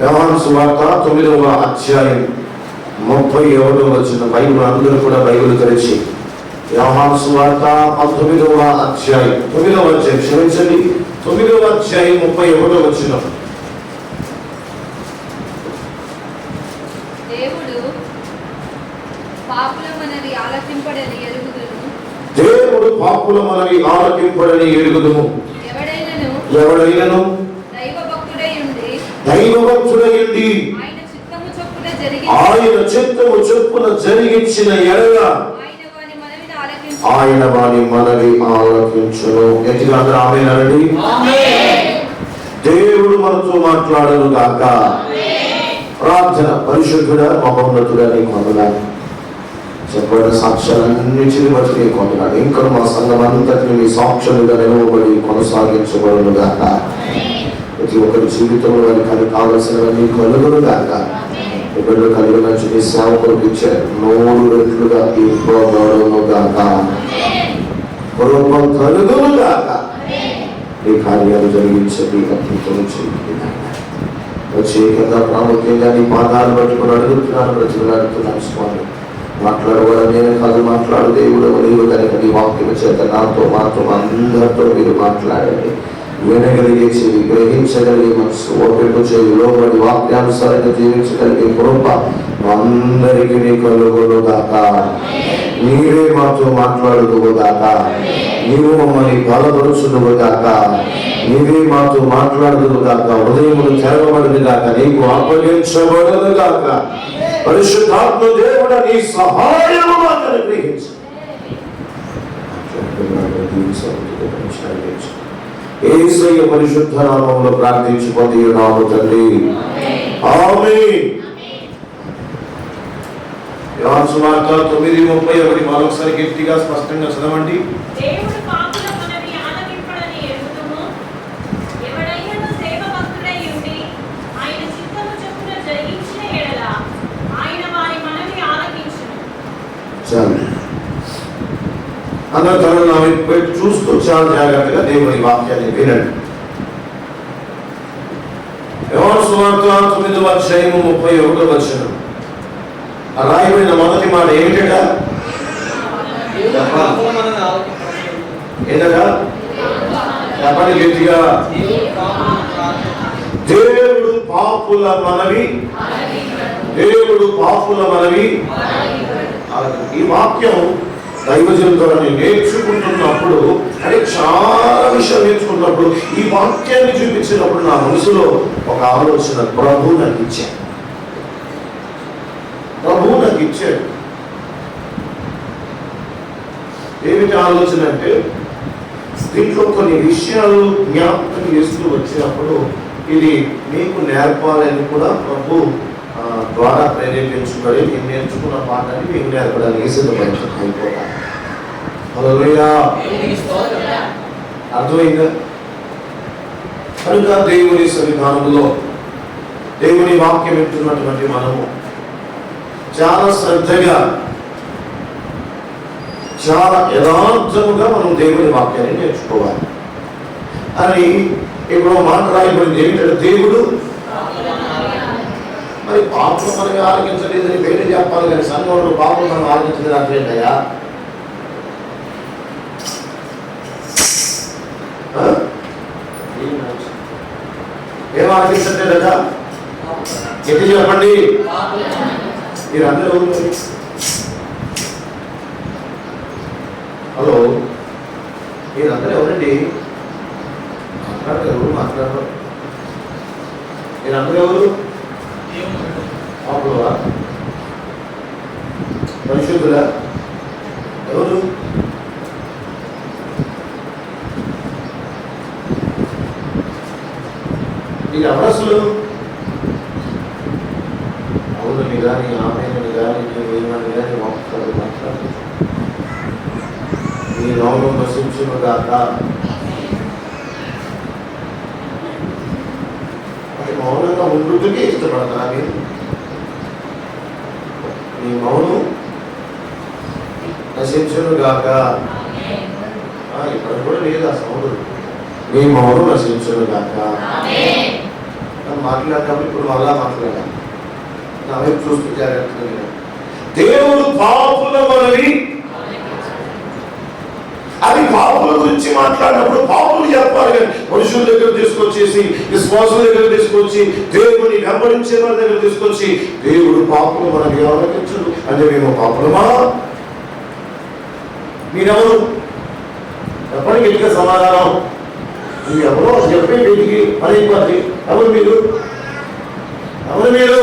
యోహాను సువార్త 9వ అధ్యాయం 31వ వచనం. బైబిల్ అందరూ కూడా బైబిల్ తెరిచి యోహాను సువార్త 19వ అధ్యాయం 9వ అధ్యాయం క్షమించండి 9వ అధ్యాయం 31వ వచనం. దేవుడు పాపుల మనవి ఆలకింపడని ఎరుగుదుము. ఎవడైనను దైవభక్తుడై ఉండి ఆయన చిత్తము చొప్పున జరిగించిన ఎడల ఆయన వాని మనవి ఆలకించును. గట్టిగా అందరూ ఆమేన్ అనండి. దేవుడు మనతో మాట్లాడను గాక. ప్రార్థన. పరిశుద్ధుడా మహోన్నతుడా నీకు వందనాలు. చెప్పబడిన సాక్ష్యాలన్నిటిని బట్టి నీకు వందనాలు. ఇంకా మా సంఘం అంతటిని మీ సాక్షులుగా నిలవబడి కొనసాగించబడును గాక. ప్రతి ఒక్కరి జీవితంలో వారికి కావలసినవన్నీ కలుగును గాక. బిడ్డలు కలిగిన నీ సేవకులకు ఇచ్చే 100 రెట్లుగా ఇవ్వబడును గాక. పూర్వం కలుగును గాక. ఈ కార్యాలు జరిగించండి, అద్భుతం చేయండి. ప్రత్యేకంగా ప్రాముఖ్యంగా నీ పాదాలు పట్టుకుని అడుగుతున్నాను, ప్రతిలాడుతున్నాను స్వామి. మాట్లాడవాడు నేను కాదు, మాట్లాడు దేవుడు నీవు కనుక నీ వాక్యం చేత నాతో మాతో అందరితో మీరు మాట్లాడండి. వినగలిగే చెవి, గ్రహించగలిగే మనసు, ఓపిక చేయి, లోబడి వాక్యానుసారంగా జీవించగలిగే కృప అందరికీ నీ కలుగును గాక. నీవే మాతో మాట్లాడుదువు గాక. నీవు మమ్మల్ని బలపరుచుదువు గాక. నీవే మాతో మాట్లాడుదువు గాక. హృదయములు తెరవబడును గాక. నీకు అప్పగించబడును గాక. పరిశుద్ధాత్మ దేవుడా నీ సహాయము మాకు అనుగ్రహించు. యేసయ్య పరిశుద్ధ నామములో ప్రార్థించి పొందియున్నాము తండ్రి. ఆమేన్. యోహాను సువార్త 9:31 మరొకసారి గట్టిగా స్పష్టంగా చదవండి. దేవుడు పాపుల మనవి ఆలకింపడని ఎరుగుదుము. ఎవడైనను సేవభక్తుడై ఉండి ఆయన చిత్తము చొప్పున జరిగించిన ఎడల ఆయన వారి మనవి ఆలకించును. చాలు. అందరూ తనను నా వైపు చూస్తూ చాలా జాగ్రత్తగా దేవుని వాక్యాన్ని వినండి. యోహాను సువార్త 9వ అధ్యాయం 31వ వచనం. రాయబడిన మొదటి మాట ఏమిటట? ఏంటట? చెప్పండి గట్టిగా. దేవుడు పాపుల మనవి, దేవుడు పాపుల మనవి. ఈ వాక్యం దైవజనులతో నేర్చుకుంటున్నప్పుడు, అంటే చాలా విషయాలు నేర్చుకుంటున్నప్పుడు ఈ వాక్యాన్ని చూపించినప్పుడు నా మనసులో ఒక ఆలోచన ప్రభు నాకు ఇచ్చాడు. ప్రభు నాకు ఇచ్చాడు. ఏమిటి ఆలోచన అంటే, దీంట్లో కొన్ని విషయాలు జ్ఞాపకం చేస్తూ వచ్చినప్పుడు ఇది మీకు నేర్పాలని కూడా ప్రభు ద్వారా ప్రేరేపించబడి నేను నేర్చుకున్న పాఠాన్ని మీకు నేర్పడానికి సిద్ధపడింది. అయిపోతాను. హల్లెలూయా. అర్థమైందా? కనుక దేవుని సన్నిధానంలో దేవుని వాక్యం వింటున్నటువంటి మనము చాలా శ్రద్ధగా, చాలా యథార్థముగా మనం దేవుని వాక్యాన్ని నేర్చుకోవాలి. అని ఇప్పుడు మాట రాయబడింది ఏమిటంటే, దేవుడు మరి పాపలు మనకి ఆలోచించలేదని బయట చెప్పాలి, కానీ సంఘంలో పాపలు మనం ఆలోచించలేదు అర్థమేంటయ్యా? ఏం ఆలోచించట్లేదట? ఎట్టి చెప్పండి. మీరందరూ హలో, మీరందరూ ఎవరండి? మాట్లాడరు. మీరందరూ ఎవరు? పాపులవా? పరిశుద్ధులా? ఎవరు? మీరు అవరసులు. అవునని కానీ, ఆమెని కానీ, ఏమని కానీ ఒక్కరు మాట్లాడు. మీ నోరు నశించును గాక. మౌనంగా ఉండుటకే ఇష్టపడతారా మీరు? మీ మౌనం నశించును గాక. ఇక్కడ కూడా లేదు ఆ సౌండ్. మీ మౌనం నశించును గాక. మాట్లాడినప్పుడు ఇప్పుడు మళ్ళా మాట్లాడాలి. నా వైపు చూస్తూ జాగ్రత్తగా. దేవుడు పాపుల మనవి, అది పాపుల గురించి మాట్లాడినప్పుడు పాపులు చెప్పాలి కానీ మనుషుల దగ్గర తీసుకొచ్చేసి, విశ్వాసుల దగ్గర తీసుకొచ్చి, దేవుని వెంబడించే వారి దగ్గర తీసుకొచ్చి దేవుడు పాపులు మనకి ఆలకించడు అంటే మేము పాపులమా? మీరెవరు? ఎప్పటికీ గట్టిగా సమాధానం. ఎవరో చెప్పే వీటికి అనేకమంది. ఎవరు మీరు? ఎవరు మీరు?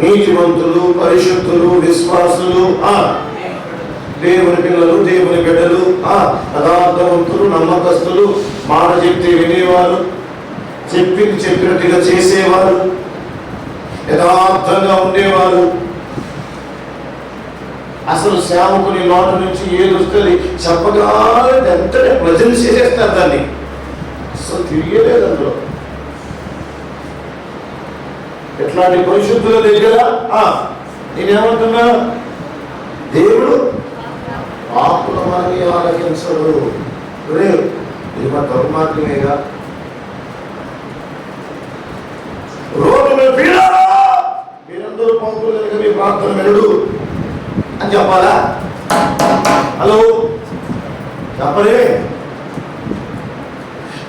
నీతిమంతులు, పరిశుద్ధులు, విశ్వాసులు, దేవుని పిల్లలు, దేవుని బిడ్డలు, యథార్థవంతులు, నమ్మకస్తులు, మాట చెప్తే వినేవారు, చెప్పినట్టుగా చేసేవారు, యథార్థంగా ఉండేవారు. అసలు సేవకుని నోట నుంచి ఏది వస్తుంది చెప్పగానే వెంటనే ప్రజెంట్ చేసేస్తారు దాన్ని. అసలు తిరిగేలేదు అందులో. ఎట్లాంటి పరిశుద్ధుల దగ్గర నేనేమంటున్నా, దేవుడు పాపుల మనకి ఆలకించడు. ఇది మా దుర్మార్గమేగా. రోడ్డు మీద మీరందరూ పాపులు కనుక మీ ప్రార్థన మెరుడు అని చెప్పాలా? హలో చెప్పలే.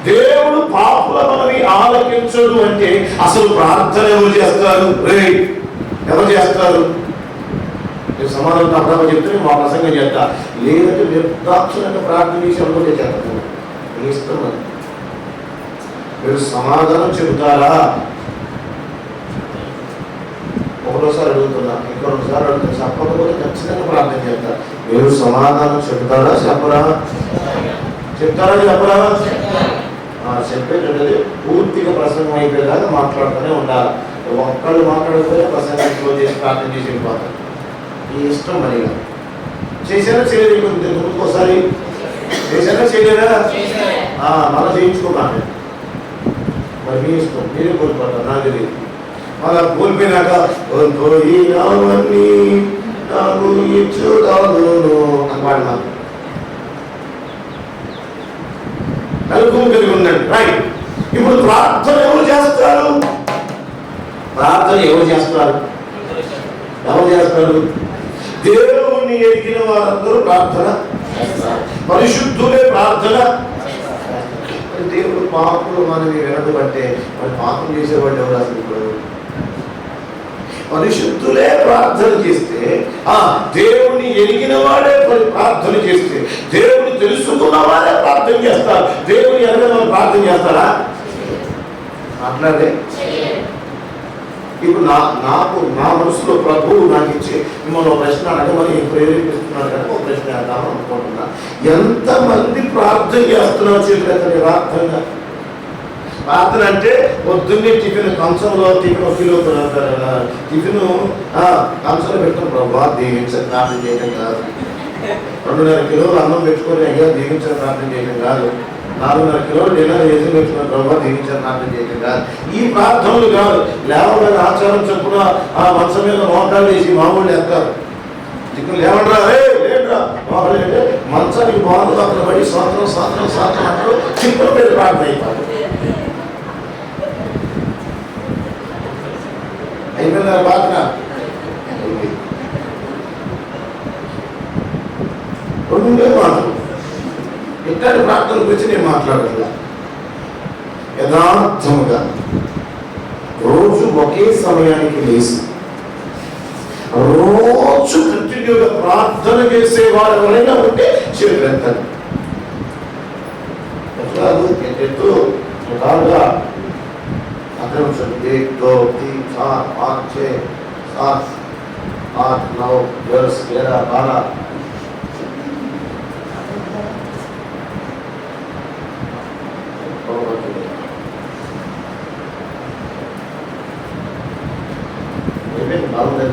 దేవుడు పాపుల మనవి ఆలకించడు అంటే అసలు ప్రార్థన ఎవరు చేస్తారు? ఎవరు చేస్తారు? సమాధానం అప్పుడు చెప్తే మా ప్రసంగం చేస్తా, లేదంటే నిర్దాక్షిణంగా ప్రార్థన చేసి అనుకుంటే చేస్తాను. మీ ఇష్టం. మీరు సమాధానం చెబుతారా? ఒకటోసారి అడుగుతున్నా, ఇంకో రెండుసారి అడుగుతున్నా. చెప్పకపోతే ఖచ్చితంగా ప్రార్థన చేస్తా. మీరు సమాధానం చెబుతారా చెప్పరా? చెప్తారా చెప్పరా? చెప్పేటది పూర్తిగా ప్రసంగం అయిపోయేదాకా మాట్లాడుతూనే ఉండాలి. ఒక్కళ్ళు మాట్లాడకపోతే ప్రసంగం క్లోజ్ చేసి ప్రార్థన చేసి వెళ్ళిపోతారు. ఈ ఇష్టం మరిగా. చేశారా చేయలేదు? ఇంకోసారి చేశారా చేయలేదా? మళ్ళీ చేయించుకోకండి. మరి మీ ఇష్టం, మీరే కోల్పోతారు. నాకు తెలియదు. మళ్ళా కోల్పోయినాక పోయినవన్నీ నాకు ఇచ్చుతాను అని నాకు నలుగురు కలిగి ఉండండి. రైట్. ఇప్పుడు ప్రార్థన ఎవరు చేస్తారు? ప్రార్థన ఎవరు చేస్తారు? ఎవరు చేస్తారు? దేవుణ్ణి ఎరిగిన వారందరూ ప్రార్థన చేస్తారు. పరిశుద్ధులే ప్రార్థన. దేవుడు పాపులు మనవి వినడు అంటే మరి పాపం చేసేవాడు ఎవరు? అసలు ఇప్పుడు పరిశుద్ధులే ప్రార్థన చేస్తే, దేవుణ్ణి ఎరిగిన వాడే ప్రార్థన చేస్తే, దేవుని తెలుసుకున్న వారే ప్రార్థన చేస్తారు. దేవుని ఎరగని ప్రార్థన చేస్తారా? మాట్లాడే. ఇప్పుడు నాకు నా మనసులో ప్రభువు నాకు ఇచ్చి మిమ్మల్ని ఒక ప్రశ్న అడగమని ప్రేరేపిస్తున్నాను కానీ ఒక ప్రశ్న అడగామని అనుకుంటున్నా. ఎంతమంది ప్రార్థన చేస్తున్నారు? చేతులు యథార్థంగా ప్రార్థన అంటే పొద్దున్నే టిఫిన్ కంచంలో టిఫిన్ టిఫిన్ కంచంలో పెట్టుకుని ప్రభావ దీవించని ప్రార్థన చేయడం కాదు. 2.5 కిలోలు అన్నం పెట్టుకొని అయ్యా దీవించని ప్రార్థన చేయడం కాదు. 4.5 కిలోలు డిన్నర్ చేసి పెట్టుకున్న ప్రభావ దీవించని ప్రార్థన చేయడం కాదు. ఈ ప్రార్థనలు కాదు. లేవమైన ఆచారం చెప్పున ఆ మంచం మీద మోటాలు వేసి మామూలు ఎక్కారు. ఇక్కడ లేవడరా లేడరా అంటే మంచానికి బాగుంది అక్కడ పడి స్వాతంత్రం అంటారు. చిక్కుల మీద ప్రార్థన అయిపోతారు. అయిపోయిందా ప్రార్థన? రెండే మాటలు. ఇట్లాంటి ప్రార్థన గురించి నేను మాట్లాడట్లా. యథార్థముగా రోజు ఒకే సమయానికి లేచి రోజు కంటిన్యూగా ప్రార్థన చేసే వారు ఎవరైనా ఉంటే చేతులెత్తండి. ఎత్తు విధాలుగా అక్కడ 1 2 3 4 5 6 7 8 9 10 11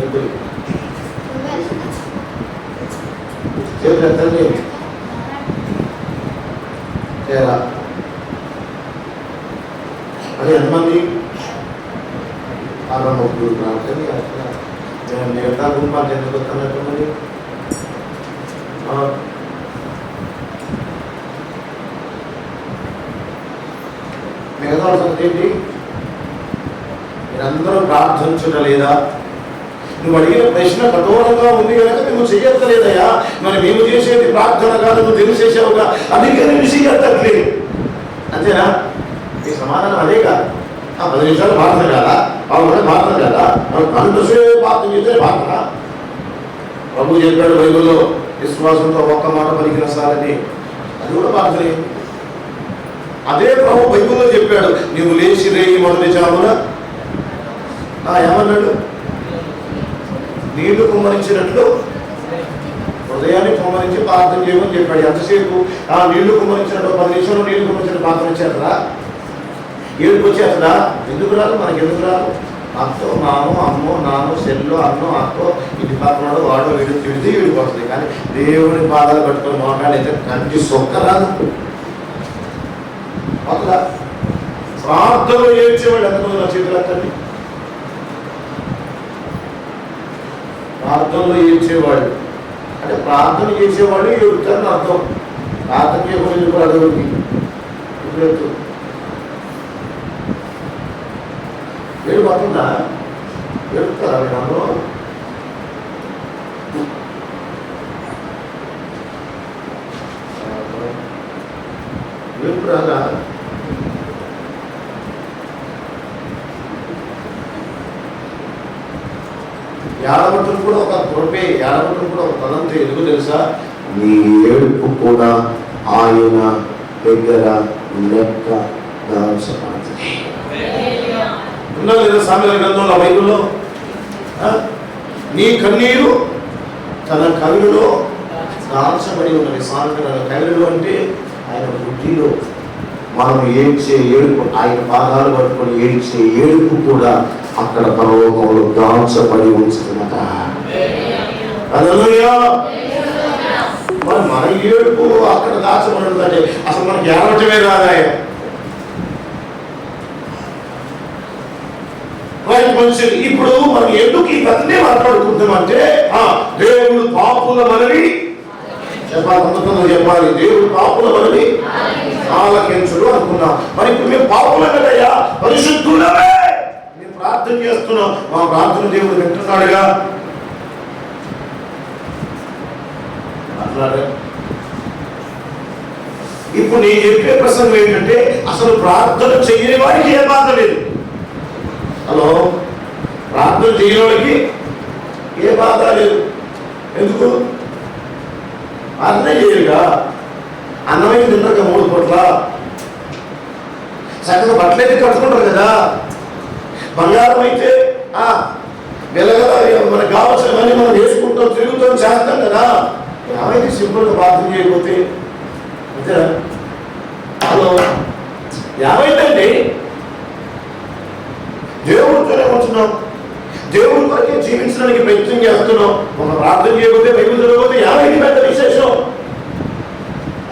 12 చేతులెత్తండి. అది ఎంతమంది? 63 ప్రాంతాన్ని మిగతా గుంపాలు ఎందుకు వస్తున్నట్టు? మిగతా మిగతా సంగతి ఏంటి? మీరందరూ ప్రార్థించడం లేదా? నువ్వు అడిగిన ప్రశ్న కఠోరంగా ఉంది కనుక నువ్వు చెయ్యట్లేదయ్యా. మరి మేము చేసేది ప్రార్థన కాదు, నువ్వు తెలిసేసావుగా, అందుకే నేను చెయ్యట్లేదు. అంతేనా? ఈ సమాధానం అదే కాదు. 10 నిమిషాలు ప్రార్థన కాదా? వాళ్ళు ప్రార్థన కాదా? గంటసేపు ప్రార్థన చేస్తే ప్రార్థన. ప్రభు చెప్పాడు బైబిల్లో, విశ్వాసంతో ఒక్క మాట పలికిన సారని, అది కూడా ప్రార్థనే. అదే ప్రభు బైబిల్లో చెప్పాడు, నువ్వు లేచి రేయి మొదటి జామున ఏమన్నాడు? నీళ్లు కుమ్మరించినట్లు హృదయాన్ని కుమ్మరించి ప్రార్థన చేయమని చెప్పాడు. ఎంతసేపు ఆ నీళ్లు కుమ్మరించినట్టు 10 నిమిషాలు నీళ్లు కుమ్మరించిన ప్రార్థన వచ్చేస్తుందా? ఏడుపు వచ్చేస్తుందా? ఎందుకు రాదు? మనకి ఎందుకు రాదు? అత్తో మామో అమ్మో నాన్నో సెల్లో అన్నో అక్కో ఇంటి పక్కనోడు వాడో వీడు తిడితే వీడిపోతుంది. కానీ దేవుని పాదాలు పట్టుకొని మాట్లాడైతే కంటి సొక్క రాదు. అట్లా ప్రార్థనలు ఏడ్చేవాడు ఎంతమంది నా చేతులు అక్కడి ప్రార్థనలో ఏడ్చేవాడు అంటే ప్రార్థన చేసేవాడు ఏడుతారని అర్థం. ప్రార్థన చేయకూడదు కూడా అడవుడికి ఇప్పుడు ఏడు పడుతుందా? ఏడుతారా మీరు అందరూ? ఏడుపు రాదా? ఏడవటం కూడా ఒక తొరపే, ఏడవటం కూడా ఒక తలంతో. ఎందుకు తెలుసా? నీ ఏడుపు కూడా ఆయన దగ్గర లెక్క దాల్చబడుతుంది. ఉన్నా లేదా సామెతల గ్రంథంలో బైబిల్లో? నీ కన్నీరు తన కవిలో దాల్చబడి ఉన్నది. సామెతల కవిలో అంటే ఆయన బుద్ధిలో మనం ఏడ్చే ఏడుపు, ఆయన పాదాలు పట్టుకొని ఏడ్చే ఏడుపు కూడా అక్కడ పరలోకంలో దాల్చబడి ఉంచుతున్నట. హల్లెలూయా. మరి మన ఏడుపు అక్కడ దాచబడి ఉందంటే అసలు మనకి ఏడవటమే రాదాయ. మంచిది. ఇప్పుడు మనం ఎందుకు ఈ కథనే మాట్లాడుకుంటామంటే దేవుడు పాపుల మనవి చెప్పాలి, చెప్పాలి. దేవుడు పాపుల మనవి ఆలకించుడు అనుకున్నాం. మరి ఇప్పుడు మేము పాపులమే కదయ్యా, పరిశుద్ధులమే మేము ప్రార్థన చేస్తున్నాం. మా ప్రార్థన దేవుడు వింటున్నాడుగా. అట్లాగే ఇప్పుడు నేను చెప్పే ప్రసంగం ఏంటంటే అసలు ప్రార్థన చేయని వాడికి ఏ బాధ లేదు. హలో, ప్రార్థన చేయని వాడికి ఏ బాధ లేదు. ఎందుకు? ప్రార్థన చేయరుగా. అన్నమైన తిన్నాక 3 పూట్ల చక్కగా బట్టలైతే కట్టుకుంటారు కదా. బంగారం అయితే వెలగల మనకు కావాల్సినవన్నీ మనం వేసుకుంటాం, తిరుగుతాం, చేస్తాం కదా. ఏమైతే సింపుల్గా ప్రార్థన చేయకపోతే అంతేనా? హలో, ఏమైందండి? దేవుడితోనే ఉంటున్నాం, దేవుడి కొరకే జీవించడానికి ప్రయత్నం చేస్తున్నాం. ఒక ప్రార్థన చేయకపోతే బైబిల్ చదవకపోతే ఏమైంది పెద్ద విశేషం?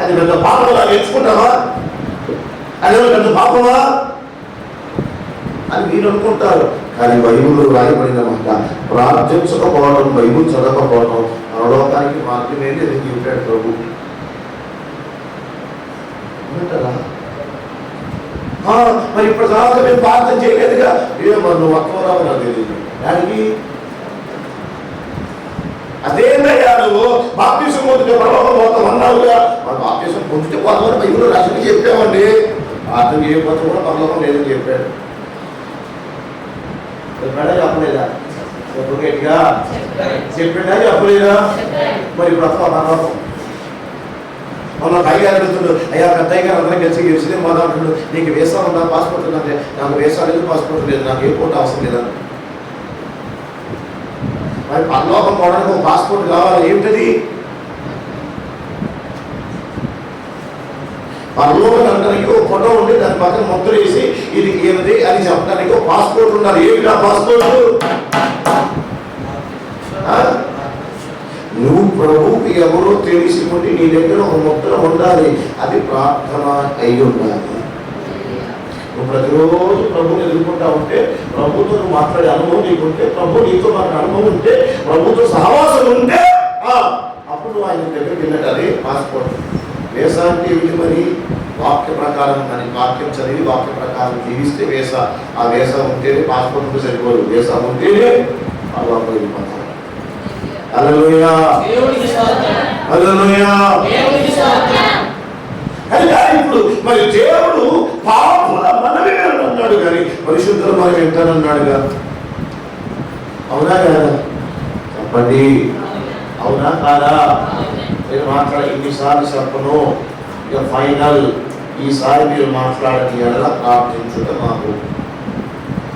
అది పెద్ద పాపంలా నేర్చుకుంటావా? అదే పెద్ద పాపమా అని మీరు అనుకుంటారు. కానీ బైబిల్లో రాయబడిన మాట, ప్రార్థించకపోవడం, బైబిల్ చదవకపోవడం పరలోకానికి మార్గమే లేదని చెప్పాడు ప్రభు. అంటారా? మరి ఇప్పుడు తర్వాత మేము ప్రార్థన చేయలేదుగా. మరి నువ్వు అక్కవరావు నాకు తెలియదు దానికి. అదేందయ్యా నువ్వు బాప్తిసం పొందితే పరలోకం పోతాం అన్నావుగా. మరి బాప్తిసం పొందితే పోతామని బైబిల్లో రాసి చెప్పామండి. ప్రార్థన చేయకపోతే కూడా పరలోకం లేదని చెప్పాడు. చెప్పాడా చెప్పలేదా? చెప్పగేటిగా చెప్పాడా చెప్పలేదా? మరి బ్రతక పరలోకం. మొన్న అయ్యారు అడుగుతుండు, అయ్యా పెద్దయ్య గారు అందరం కలిసి గెలిచింది మా దాంట్లో నీకు వీసా ఉందా, పాస్పోర్ట్ ఉందంటే నాకు వీసా లేదు, పాస్పోర్ట్ లేదు, నాకు ఏ పోటీ అవసరం లేదని. మరి పరలోకం పోవడానికి ఒక పాస్పోర్ట్ కావాలి. ఏమిటది? పరలోకం అనడానికి ఒక ఫోటో ఉండి దాని పక్కన ముద్ర వేసి ఇది ఏమిటి అని చెప్పడానికి ఒక పాస్పోర్ట్ ఉండాలి. ఏమిటి ఆ పాస్పోర్ట్? నువ్వు ప్రభువుకి ఎవరో తెలిసి ఉండి నీ దగ్గర ఒక ముద్ర ఉండాలి. అది ప్రార్థన అయి ఉండాలి. నువ్వు ప్రతిరోజు ప్రభుని ఎదుర్కొంటా ఉంటే, ప్రభుతో నువ్వు మాట్లాడే అనుభవం నీకుంటే, ప్రభు నీతో మాట్లాడే అనుభవం ఉంటే, ప్రభుతో సహవాసం ఉంటే అప్పుడు నువ్వు ఆయన దగ్గరికి వెళ్ళాడు. అదే పాస్పోర్ట్. వేస అంటే ఏమిటి మరి? వాక్య ప్రకారం అని వాక్యం చదివి వాక్య ప్రకారం జీవిస్తే వేస. ఆ వేస ఉంటేనే పాస్పోర్ట్ సరిపోదు, వేస ఉంటేనే వాళ్ళు వెళ్ళిపోతారు. హల్లెలూయా, హల్లెలూయా. కానీ ఇప్పుడు మరి దేవుడు పాపుల మనవి అన్నాడు కానీ పరిశుద్ధుల మనం వింటానన్నాడుగా. అవునా కాదా? చెప్పండి, అవునా కాదా? నేను మాట్లాడ ఇన్నిసార్లు చెప్పను, ఇక ఫైనల్. ఈసారి మీరు మాట్లాడని ఎలా ప్రార్థించుట మాకు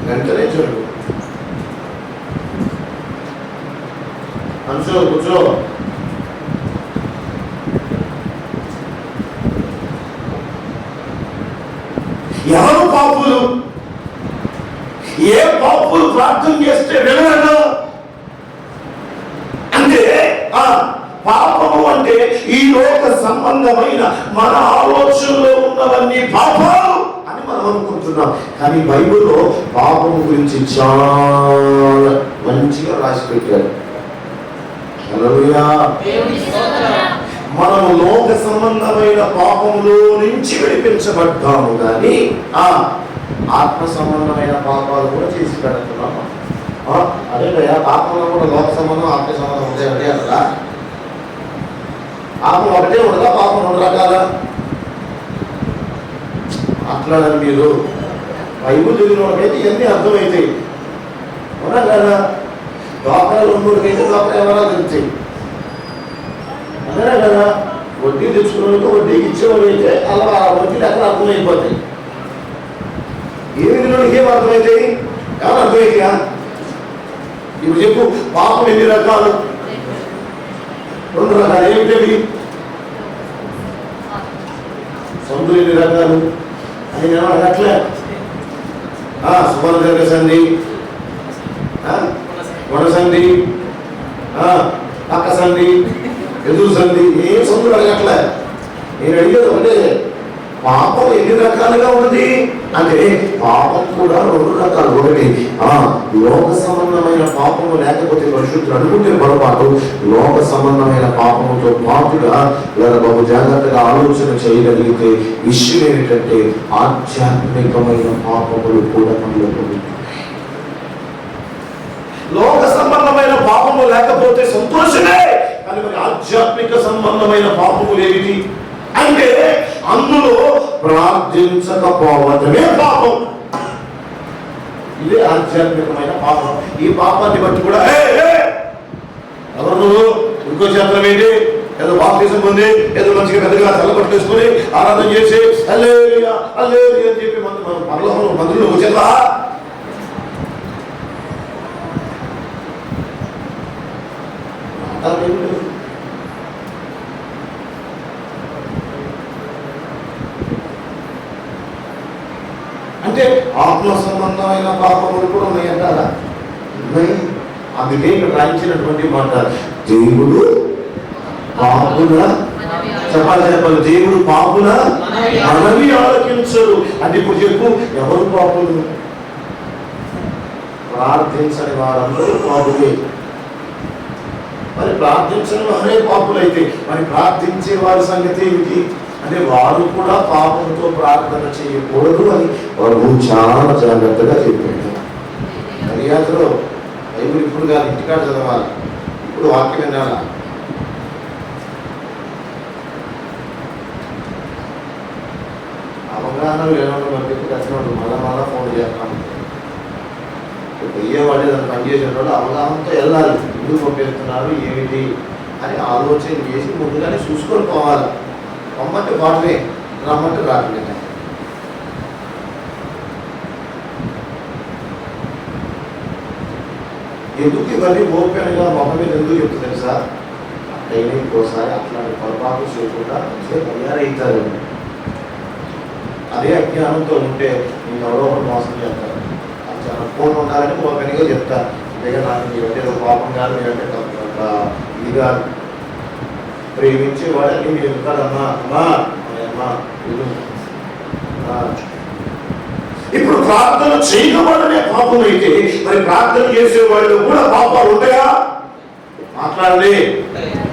వెంటనే జరుగు. కూర్చో కూర్చో. ఎవరు పాపులు? ఏ పాపులు ప్రార్థన చేస్తే వినరన్నా? అంటే పాపము అంటే ఈ లోక సంబంధమైన మన ఆలోచనలో ఉన్నవన్నీ పాపాలు అని మనం అనుకుంటున్నాం. కానీ బైబిల్లో పాపము గురించి చాలా మంచిగా రాసి పెట్టారు. హల్లెలూయా. మనము లోక సంబంధమైన పాపములో నుంచి విడిపించబడ్డాము, కానీ ఆత్మ సంబంధమైన పాపాలు కూడా చేసి పెడుతున్నాము. అదే పాపంలో కూడా లోక సంబంధం ఆత్మ సంబంధం ఉంటాయంటే అలా పాపం ఒకటే ఉండదా? పాపం 2 రకాల. అట్లాడని మీరు బైబుల్ చదివిన వాళ్ళకైతే ఇవన్నీ అర్థమవుతాయి. అవునా కదా? దోకలు 3 దోకలు ఎవరో తెలుస్తాయి. అదే కదా? వడ్డీ తెచ్చుకున్న వడ్డీకి ఇచ్చేవాళ్ళు అయితే అలా వడ్డీలు అక్కడ అర్థమైపోతాయి. ఏ విధంగా ఏం అర్థమవుతాయి? ఎవరు అర్థమవుతాయా? ఇప్పుడు చెప్పు, పాపం ఎన్ని రకాలు? 2 రకాలు. ఏమిటవి? సందులు ఎన్ని రకాలు అని నేను అడగట్లే. సువర్ణ సంధి, వనసంధి, పక్క సంధి, ఎదురు సంధి, ఏం సందులు అడగట్లే. నేను అడిగేది ఒకటే, పాపం ఎన్ని రకాలుగా ఉంది అంటే పాపం కూడా 2 రకాలు. ఒకటి లోక సంబంధమైన పాపము, లేకపోతే పరిశుద్ధులు అనుకుంటే పొరపాటు. లోక సంబంధమైన పాపముతో పాటుగా లేదా బహు జాగ్రత్తగా ఆలోచన చేయగలిగితే విషయం ఏమిటంటే ఆధ్యాత్మికమైన పాపములు కూడా మనలో ఉన్నాయి. లోక సంబంధమైన పాపము లేకపోతే సంతోషమే, కానీ మరి ఆధ్యాత్మిక సంబంధమైన పాపములు ఏమిటి అంటే అందులో ప్రార్థించకపోవటమే పాపం. ఇదే ఆధ్యాత్మికమైన పాపం. ఈ పాపాన్ని బట్టి కూడా ఎవరు నువ్వు ఇంకో చేతనం ఏంటి, ఏదో బాప్తిజం పొంది ఏదో మంచిగా పెద్దగా తలపట్టు వేసుకొని ఆరాధన చేసి హల్లెలూయా హల్లెలూయా అని చెప్పి మనం పరలోకంలో మందులు వచ్చేదా? అంటే ఆత్మ సంబంధమైన పాపములు కూడా ఉన్నాయంటారా? అందుకే ఇక్కడ రాయించినటువంటి మాట, దేవుడు పాపుల చెప్పాలి, దేవుడు పాపుల మనవి ఆలకించడు. అంటే ఇప్పుడు చెప్పు, ఎవరు పాపులు? ప్రార్థించని వారందరూ పాపులే. మరి ప్రార్థించని వారే పాపులైతే మరి ప్రార్థించే వారి సంగతి ఏమిటి అంటే వారు కూడా పాపంతో ప్రార్థన చేయకూడదు అని వారు చాలా జాగ్రత్తగా చెప్పాడు. మర్యాదలో బైబిల్ ఇప్పుడు కాదు, ఇంటికాడ చదవాలి, ఇప్పుడు వాక్యం వినాల. అవగాహన లేనప్పుడు మనకి వచ్చినప్పుడు మళ్ళా ఫోన్ చేస్తాం. పోయేవాడే దాన్ని పనిచేసిన వాళ్ళు అవగాహనతో వెళ్ళాలి. ఎందుకు పంపిస్తున్నారు ఏమిటి అని ఆలోచన చేసి ముందుగానే చూసుకొని పోవాలి. రమ్మంటే వాటమే, రమ్మంటే రావట్లేదు. ఎందుకు ఇవన్నీ ఓపెన్గా మొహం మీద ఎందుకు చెప్తుంది సార్? అట్లయినా ఇంకోసారి అట్లాంటి పొరపాటు చేయకుండా మంచిగా తయారవుతారు. అదే అజ్ఞానంతో ఉంటే నేను ఎవరో ఒకటి మోసం చేస్తారు. ఫోన్ ఉండాలని ఓపెన్గా చెప్తారు. అంతేగా నాకు మీరంటే పాపం కాదు, మీరంటే ఇది కాదు. ప్రేమించేవాడు అని మీరు చెప్తారమ్మా, అమ్మా అమ్మా ఇది. ఇప్పుడు ప్రార్థన చేయవాడనే పాపం అయితే మరి ప్రార్థన చేసేవాళ్ళు కూడా పాపాలు ఉంటాయా? మాట్లాడండి,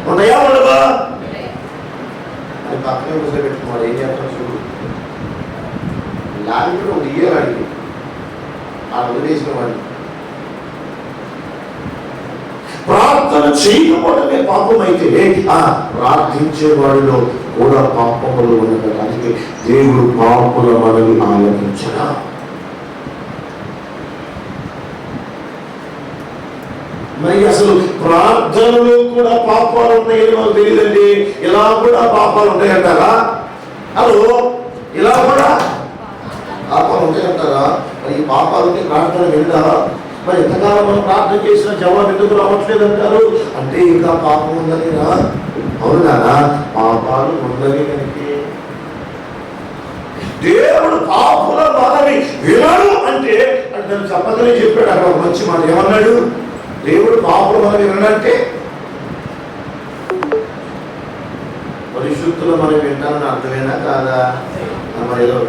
ఉంటాయా ఉండవా? అది పక్కనే కూర్చోబెట్టుకున్నాడు. ఏం చేస్తాడు చూడు, లాగి కూడా ఒక ఇయ్యాలి ఆ వదిలేసిన వాడిని. ప్రార్థన చేయకపోవడమే పాపం అయితే ప్రార్థించే వాడిలో కూడా పాపములు ఉండడానికి దేవుడు పాపముల మనవి ఆలోచించడా. మరి అసలు ప్రార్థనలో కూడా పాపాలు ఉన్నాయని మాకు తెలియదండి. ఇలా కూడా పాపాలు ఉంటాయంటారా? హలో, ఇలా కూడా పాపాలు ఉంటాయంటారా? మరి ఈ పాపాలు ఉంటే ప్రార్థన విందా? మరి ఎంతకాలం మనం ప్రార్థన చేసిన జవాబు ఎందుకు రావట్లేదు అంటారు? అంటే ఇంకా పాపం ఉందని. అవునా? పాపాలు ఉందని కనుక దేవుడు పాపుల మనవి వినడు అంటే దాన్ని చెప్పకనే చెప్పాడు. అక్కడ ఒక మంచి మాట ఏమన్నాడు? దేవుడు పాపుల మనవి వినడంటే పరిశుద్ధుల మనవి వింటానని అర్థమేనా కాదా? ఏదో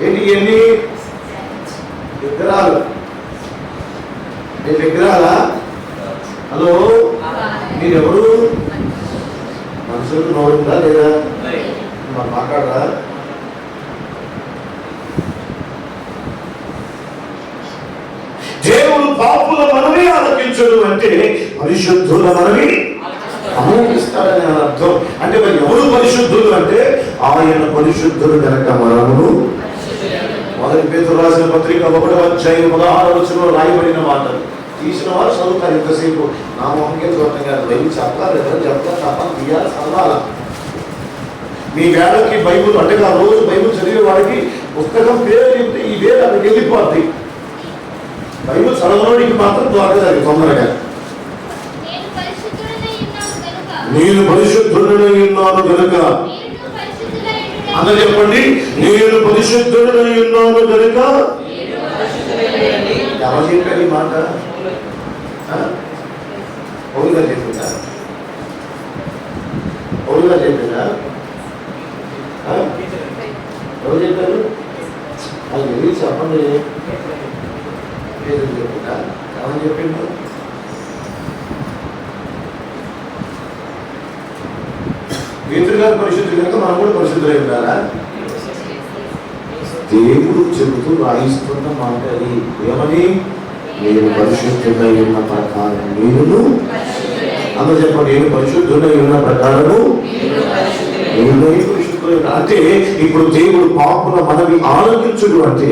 ఏంటి ఇవన్నీ విగ్రహాలు? విగ్రహాలా? హలో, మీరెవరు? మనుషులకు నోరుందా లేదా? మరి మాట్లాడరా? దేవుడు పాపుల మనవి ఆలకించడు అంటే పరిశుద్ధుల మనవి ఆలకిస్తాడని అర్థం. అంటే మరి ఎవరు పరిశుద్ధులు అంటే ఆయన పరిశుద్ధులు కనుక మనము. మొదటి పేతురు రాసిన పత్రిక 1:16 రాయబడిన మాటలు తీసిన వారు చదువుతారు. ఇంతసేపు నా మొహంకే చూడటం కాదు, బైబిల్ చెప్పాలి లేదా చెప్తా తీయాలి చదవాల. మీ వేళకి బైబుల్ అంటే ఆ రోజు బైబుల్ చదివే వాడికి పుస్తకం పేరు చెప్తే ఈ వేళ అక్కడికి వెళ్ళిపోద్ది. బైబుల్ చదవడానికి మాత్రం దొరకదు తొందరగా. నేను పరిశుద్ధుడనై ఉన్నాను కనుక అందరూ చెప్పండి, నేను పరిశుద్ధుడనై ఉన్నాను కనుక. ఎవరు చెప్పారు ఈ మాట? పౌలుగా చెప్పిందా? పౌలుగా చెప్పిందా? ఎవరు చెప్పారు? అది తెలియదు. చెప్పండి, చెప్పిందా? ఎవరు చెప్పిండు? పేతురు గారు పరిశుద్ధులు కనుక మనం కూడా పరిశుద్ధులై ఉండాలా? దేవుడు చెబుతూ రాయిస్తున్న మాట అది. ఏమని? నేను పరిశుద్ధుడై ఉన్న ప్రకారం నేను. అందరూ చెప్పండి, నేను పరిశుద్ధుడై ఉన్న ప్రకారము అంటే ఇప్పుడు దేవుడు పాపుల మనవి ఆలకించుడు అంటే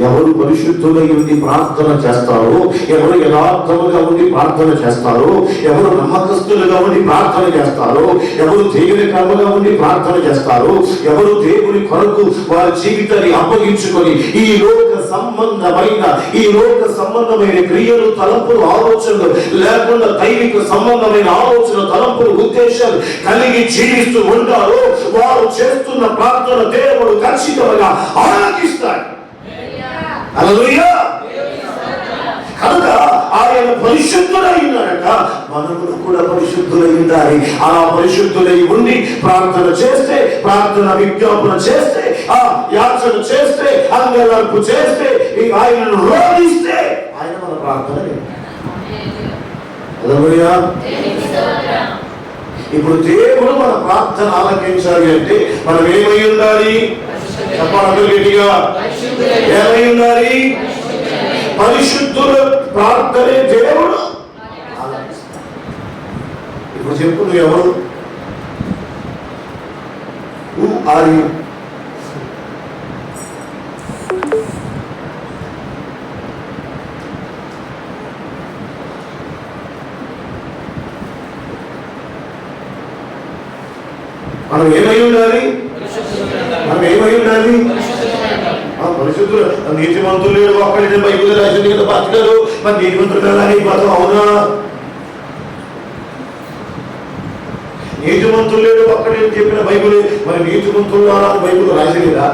ఎవరు పరిశుద్ధులై ఉండి ప్రార్థన చేస్తారో, ఎవరు యథార్థముగా ఉండి ప్రార్థన చేస్తారో, ఎవరు నమ్మకస్తులుగా ఉండి ప్రార్థన చేస్తారో, ఎవరు దేవుని కర్మగా ఉండి ప్రార్థన చేస్తారో, ఎవరు దేవుని కొరకు వారి జీవితాన్ని అప్పగించుకొని ఈ లోక సంబంధమైన క్రియలు, తలంపులు, ఆలోచనలు లేకుండా దైవిక సంబంధమైన ఆలోచన, తలంపులు, ఉద్దేశాలు కలిగి జీవిస్తూ ఉంటారో వారు చేస్తున్న ప్రార్థన దేవుడు ఖచ్చితంగా ఆలకిస్తాడు. హల్లెలూయా. కనుక ఆయన పరిశుద్ధుడై ఉన్నాడట, మనము కూడా పరిశుద్ధులై ఉండాలి. అలా పరిశుద్ధులై ఉండి ప్రార్థన చేస్తే, ప్రార్థన విజ్ఞాపన చేస్తే, యాచన చేస్తే, అంగలార్పు చేస్తే, ఆయనను రోధిస్తే ఆయన మన ప్రార్థన. హల్లెలూయా. ఇప్పుడు దేవుడు మన ప్రార్థన ఆలకించాలి అంటే మనం ఏమై ఉండాలి? చెప్పాలి గట్టిగా. ఏమై ఉండాలి? పరిశుద్ధుల ప్రార్థనే దేవుడు ఆలకిస్తాడు. ఇప్పుడు చెప్పు, నువ్వు ఎవరు? Who are you? మనం ఏమై ఉండాలి? పరిశుద్ధులు. నీతిమంతులు లేడు ఒక్కడి బైబిల్ రాసింది కదా బతకరు. మరి నీతిమంతులు కానీ బతకం అవునా? నీతిమంతులు లేడు ఒక్కడి చెప్పిన బైబిల్ మరి నీతిమంతులు బైబిల్ రాసిలేదా?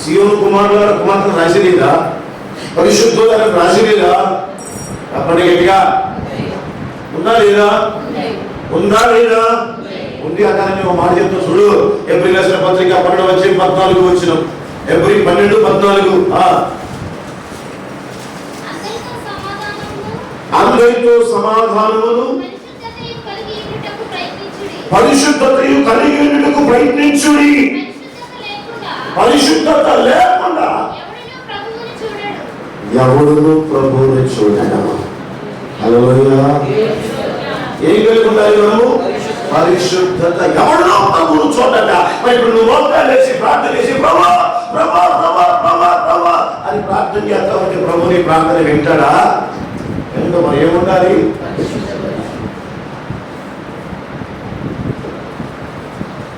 సీయోను కుమార్తెను రాసిలేదా? పరిశుద్ధులను రాసిలేదా? అప్పటి గట్టిగా ఉందా లేదా? ఉందా లేదా? ఉంది. అక్కడ ఒక మాట చెప్తా చూడు. ఏప్రిల్ రాసిన పత్రిక 12:14 వచ్చిన ఏప్రిల్ 12:14 అందరితో సమాధానమును పరిశుద్ధతయు కలిగి ఉండుటకు ప్రయత్నించుడి. పరిశుద్ధత లేకుండా ఎవడును ప్రభువుని చూడడం. హల్లెలూయా. ఏం కలిగి ఉండాలి మనము? పరిశుద్ధత. ఎవడును ప్రభువును చూడట. మరి ఇప్పుడు నువ్వు మోకాళ్ళు వేసి ప్రార్థన చేసి ప్రభా ప్రభా ప్రభా ప్రభా ప్రభా అని ప్రార్థన చేస్తామంటే ప్రభుని ప్రార్థన వింటాడా? ఎందుకు మరి ఏముండాలి?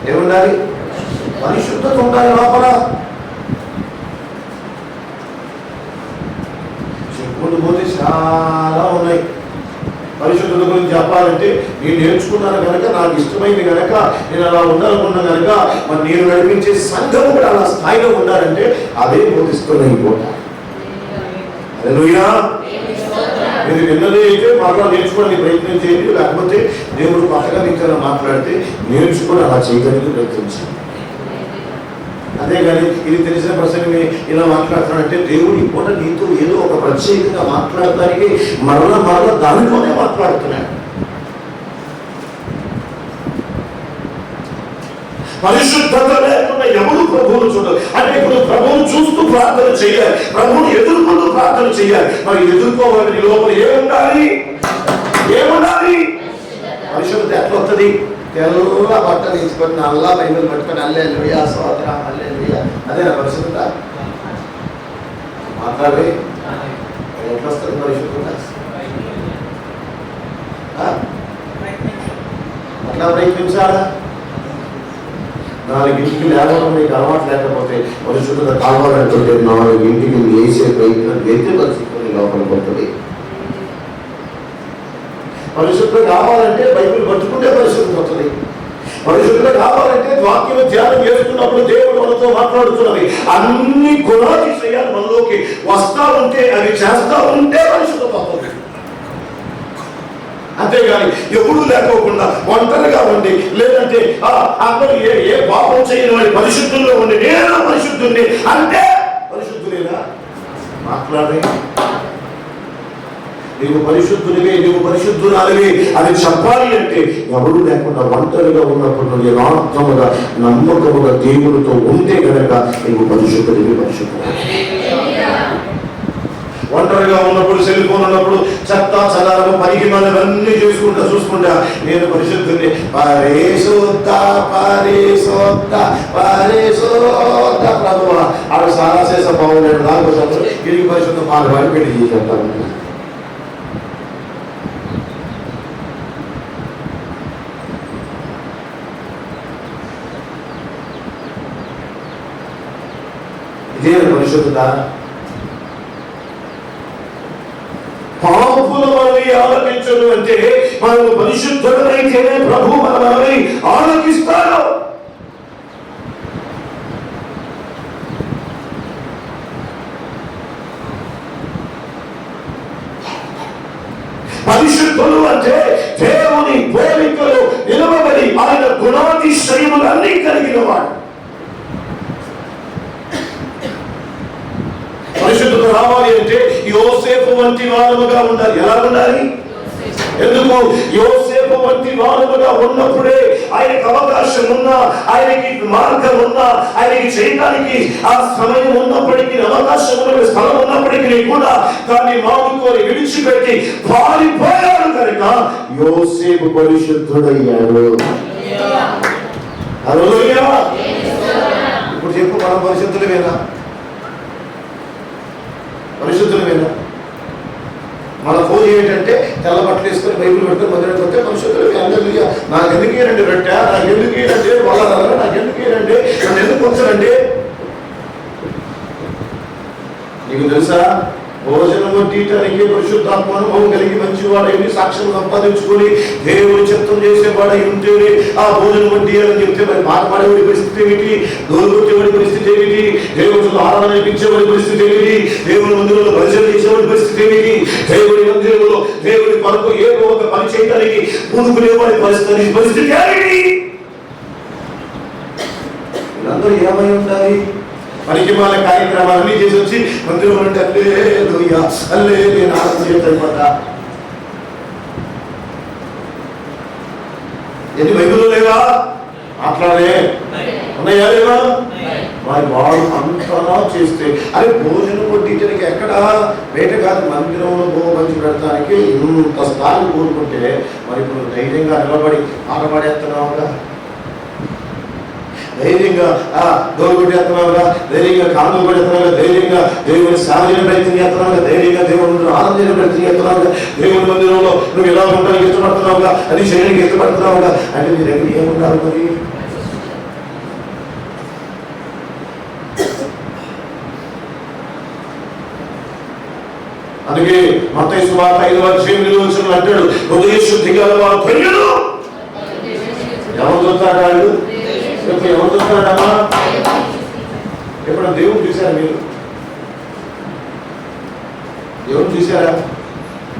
ఏముండాలి? పరిశుద్ధత ఉండాలి లోపల. చెప్పుకుంటూ పోతే చాలా ఉన్నాయి. పరిశుద్ధత గురించి చెప్పాలంటే నేను నేర్చుకున్నాను కనుక, నాకు ఇష్టమైంది కనుక, నేను అలా ఉండాలనుకున్నా కనుక, మరి నేను నడిపించే సంఘం కూడా అలా స్థాయిలో ఉండాలంటే అదే బోధిస్తూనే అయిపోతాను. హల్లెలూయా. మీరు విన్నదే అయితే బాగా నేర్చుకోవడానికి ప్రయత్నం చేయండి. లేకపోతే దేవుడు కొత్తగా ఇంకా మాట్లాడితే నేర్చుకుని అలా చేయడానికి ప్రయత్నించండి. అదే కానీ ఇది తెలిసిన ప్రసంగం ఇలా మాట్లాడుతున్నాడంటే దేవుడు ఇప్పుడు నీతో ఏదో ఒక ప్రత్యేకంగా మాట్లాడటానికి మరలా మరలా దానిలోనే మాట్లాడుతున్నాడు. పరిశుద్ధత లేకుండా ఎవరు ప్రభువును చూడరు. అంటే ఇప్పుడు ప్రభువును చూస్తూ ప్రార్థన చేయాలి, ప్రభువును ఎదుర్కొంటూ ప్రార్థన చేయాలి. మరి ఎదుర్కోవాలని లోపల ఏముండాలి? ఏముండాలి? పరిశుద్ధత ఎట్లా వస్తుంది? తెల్ల బట్టలు తీసుకొని నల్ల బైబిల్ పట్టుకొని హల్లెలూయా స్తోత్రం హల్లెలూయా అదేనా పరిశుద్ధత? మాట్లాడే ఎట్లా వస్తుంది పరిశుద్ధత? అట్లా ప్రయత్నించాలా? 4ంటికి లేవడం మీకు అలవాటు లేకపోతే పరిశుద్ధత కావాలంటుంటే 4ంటికి లేచే ప్రయత్నం చేస్తే పరిశుద్ధత లోపల పడుతుంది. పరిశుద్ధత కావాలంటే బైబిల్ పట్టుకుంటే పరిశుద్ధత వస్తుంది. పరిశుద్ధత కావాలంటే వాక్యం ధ్యానం చేస్తున్నప్పుడు దేవుడు మనతో మాట్లాడుతున్నవి అన్ని గుణాతిశయాలు మనలోకి వస్తా ఉంటే, అవి చేస్తా ఉంటే పరిశుద్ధత వస్తుంది. అంతేగాని ఎప్పుడు లేకోకుండా ఒంటరిగా ఉండి, లేదంటే అందరూ ఏ పాపం చేయని వాడి పరిశుద్ధుల్లో ఉండి నేను పరిశుద్ధుని అంటే పరిశుద్ధులేనా? మాట్లాడే నీవు పరిశుద్ధునివే, నీవు పరిశుద్ధురాలివే అని చెప్పాలి అంటే ఎవరు లేకుండా ఒంటరిగా ఉన్నప్పుడు నువ్వు యథార్థముగా నమ్మకముగా దేవుడితో ఉంటే కనుక నీవు పరిశుద్ధునివి, పరిశుద్ధురాలి. ఒంటరిగా ఉన్నప్పుడు, సెల్ ఫోన్ ఉన్నప్పుడు చెత్త చదారము పనికి మనవన్నీ చూసుకుంటా నేను పరిశుద్ధుని పరిశుద్ధ పరిశుద్ధ పరిశుద్ధ ప్రభువా ఆడ సారా చేస బాగున్నాడు దానికోసం తిరిగి పరిశుద్ధ పాల్గొని పెళ్లి చేసేస్తాను. ఇదే పరిశుద్ధత. పాపుల మనవి ఆలకించడు అంటే మనం పరిశుద్ధులైతేనే ప్రభు మన మనవి ఆలకిస్తాడు. పరిశుద్ధులు అంటే దేవుని పోలికలు నిలవబడి ఆయన గుణాతిశయములన్నీ కలిగిన వాడు. పరిశుద్ధత రావాలి అంటే యోసేపు వంటి వారముగా ఉండాలి. ఎలా ఉండాలి? ఎందుకు? యోసేపు వంటి వారముగా ఉన్నప్పుడే ఆయనకి అవకాశం ఉన్నా, ఆయనకి మార్గం ఉన్నా, ఆయనకి చేయడానికి ఆ సమయం ఉన్నప్పటికీ, అవకాశం ఉన్న స్థలం ఉన్నప్పటికీ కూడా దాన్ని మానుకొని విడిచిపెట్టి పారిపోయాడు కనుక యోసేపు పరిశుద్ధుడయ్యాడు. హల్లెలూయా. ఇప్పుడు చెప్పు, మనం పరిశుద్ధులమేనా? పరిశుద్ధులమేనా? మన పూజ ఏంటంటే తెల్ల బట్టలు వేసుకొని బైబిల్ పెట్టుకొని మందిరానికి వస్తే పరిశుద్ధులమే. హల్లెలూయా. నాకు ఎందుకు ఏనండి రొట్టె, నాకు ఎందుకు ఏనండి వాళ్ళ, నాకు ఎందుకు ఏనండి, నన్ను ఎందుకు ఉంచరండి? నీకు తెలుసా, భోజనం వడ్డీయటానికి పరిశుద్ధాత్మ అనుభవం కలిగి మంచివాడై సాక్ష్యం సంపాదించుకొని దేవుడు చిత్తం చేసేవాడై ఉంటేనే ఆ భోజనం వడ్డీయాలని చెప్తే మరి మాట పాడేవాడి పరిస్థితి ఏమిటి? డోలు కొట్టేవాడి పరిస్థితి ఏమిటి? దేవుడు ఆరాధన నడిపించేవాడి పరిస్థితి ఏమిటి? దేవుడి మందిరంలో పరిచయం చేసేవాడి పరిస్థితి ఏమిటి? దేవుడి మందిరంలో దేవుడి కొరకు ఏదో ఒక పని చేయడానికి పూనుకునేవాడి పరిస్థితి ఏమిటి? వీళ్ళందరూ ఏమై ఉండాలి? పనికి వాళ్ళ కార్యక్రమాలన్నీ చేసి వచ్చి మందిరం అంటే అల్లే నేను ఆరాధన చేస్తాయిపోతా. ఎన్ని బైబిల్లో లేవా? అట్లానే ఉన్నాయా లేవా? మరి వాడు అంతలా చేస్తే అరే భోజనం వడ్డించడానికి ఎక్కడ బయట కాదు మందిరంలో మంచి పెడతానికి ఇంత స్థాయి కోరుకుంటే మరి ఇప్పుడు ధైర్యంగా నిలబడి ఆటపాడేస్తున్నావుగా, ధైర్యంగా డోలు కొట్టేస్తున్నావుగా, ధైర్యంగా కాళ్ళు పెడుతున్నావుగా, ధైర్యంగా దేవుని సాధన ప్రయత్నం చేస్తున్నావుగా, ధైర్యంగా దేవుని ఆనందించే ప్రయత్నం చేస్తున్నావుగా, దేవుని మందిరంలో నువ్వు ఎలా ఉండడానికి ఇష్టపడుతున్నావుగా, అది చేయడానికి ఇష్టపడుతున్నావుగా. అంటే నీ దగ్గర ఏముండాలి మరి? అందుకే మత్తయి సువార్త 5:8 అంటాడు, హృదయ శుద్ధి గల వారు ధన్యులు. ఎవరు చూస్తాడు? వాళ్ళు ఎవరు చూస్తాడమ్మా? ఎప్పుడన్నా దేవుడు చూసారా మీరు? దేవుడు చూసారా?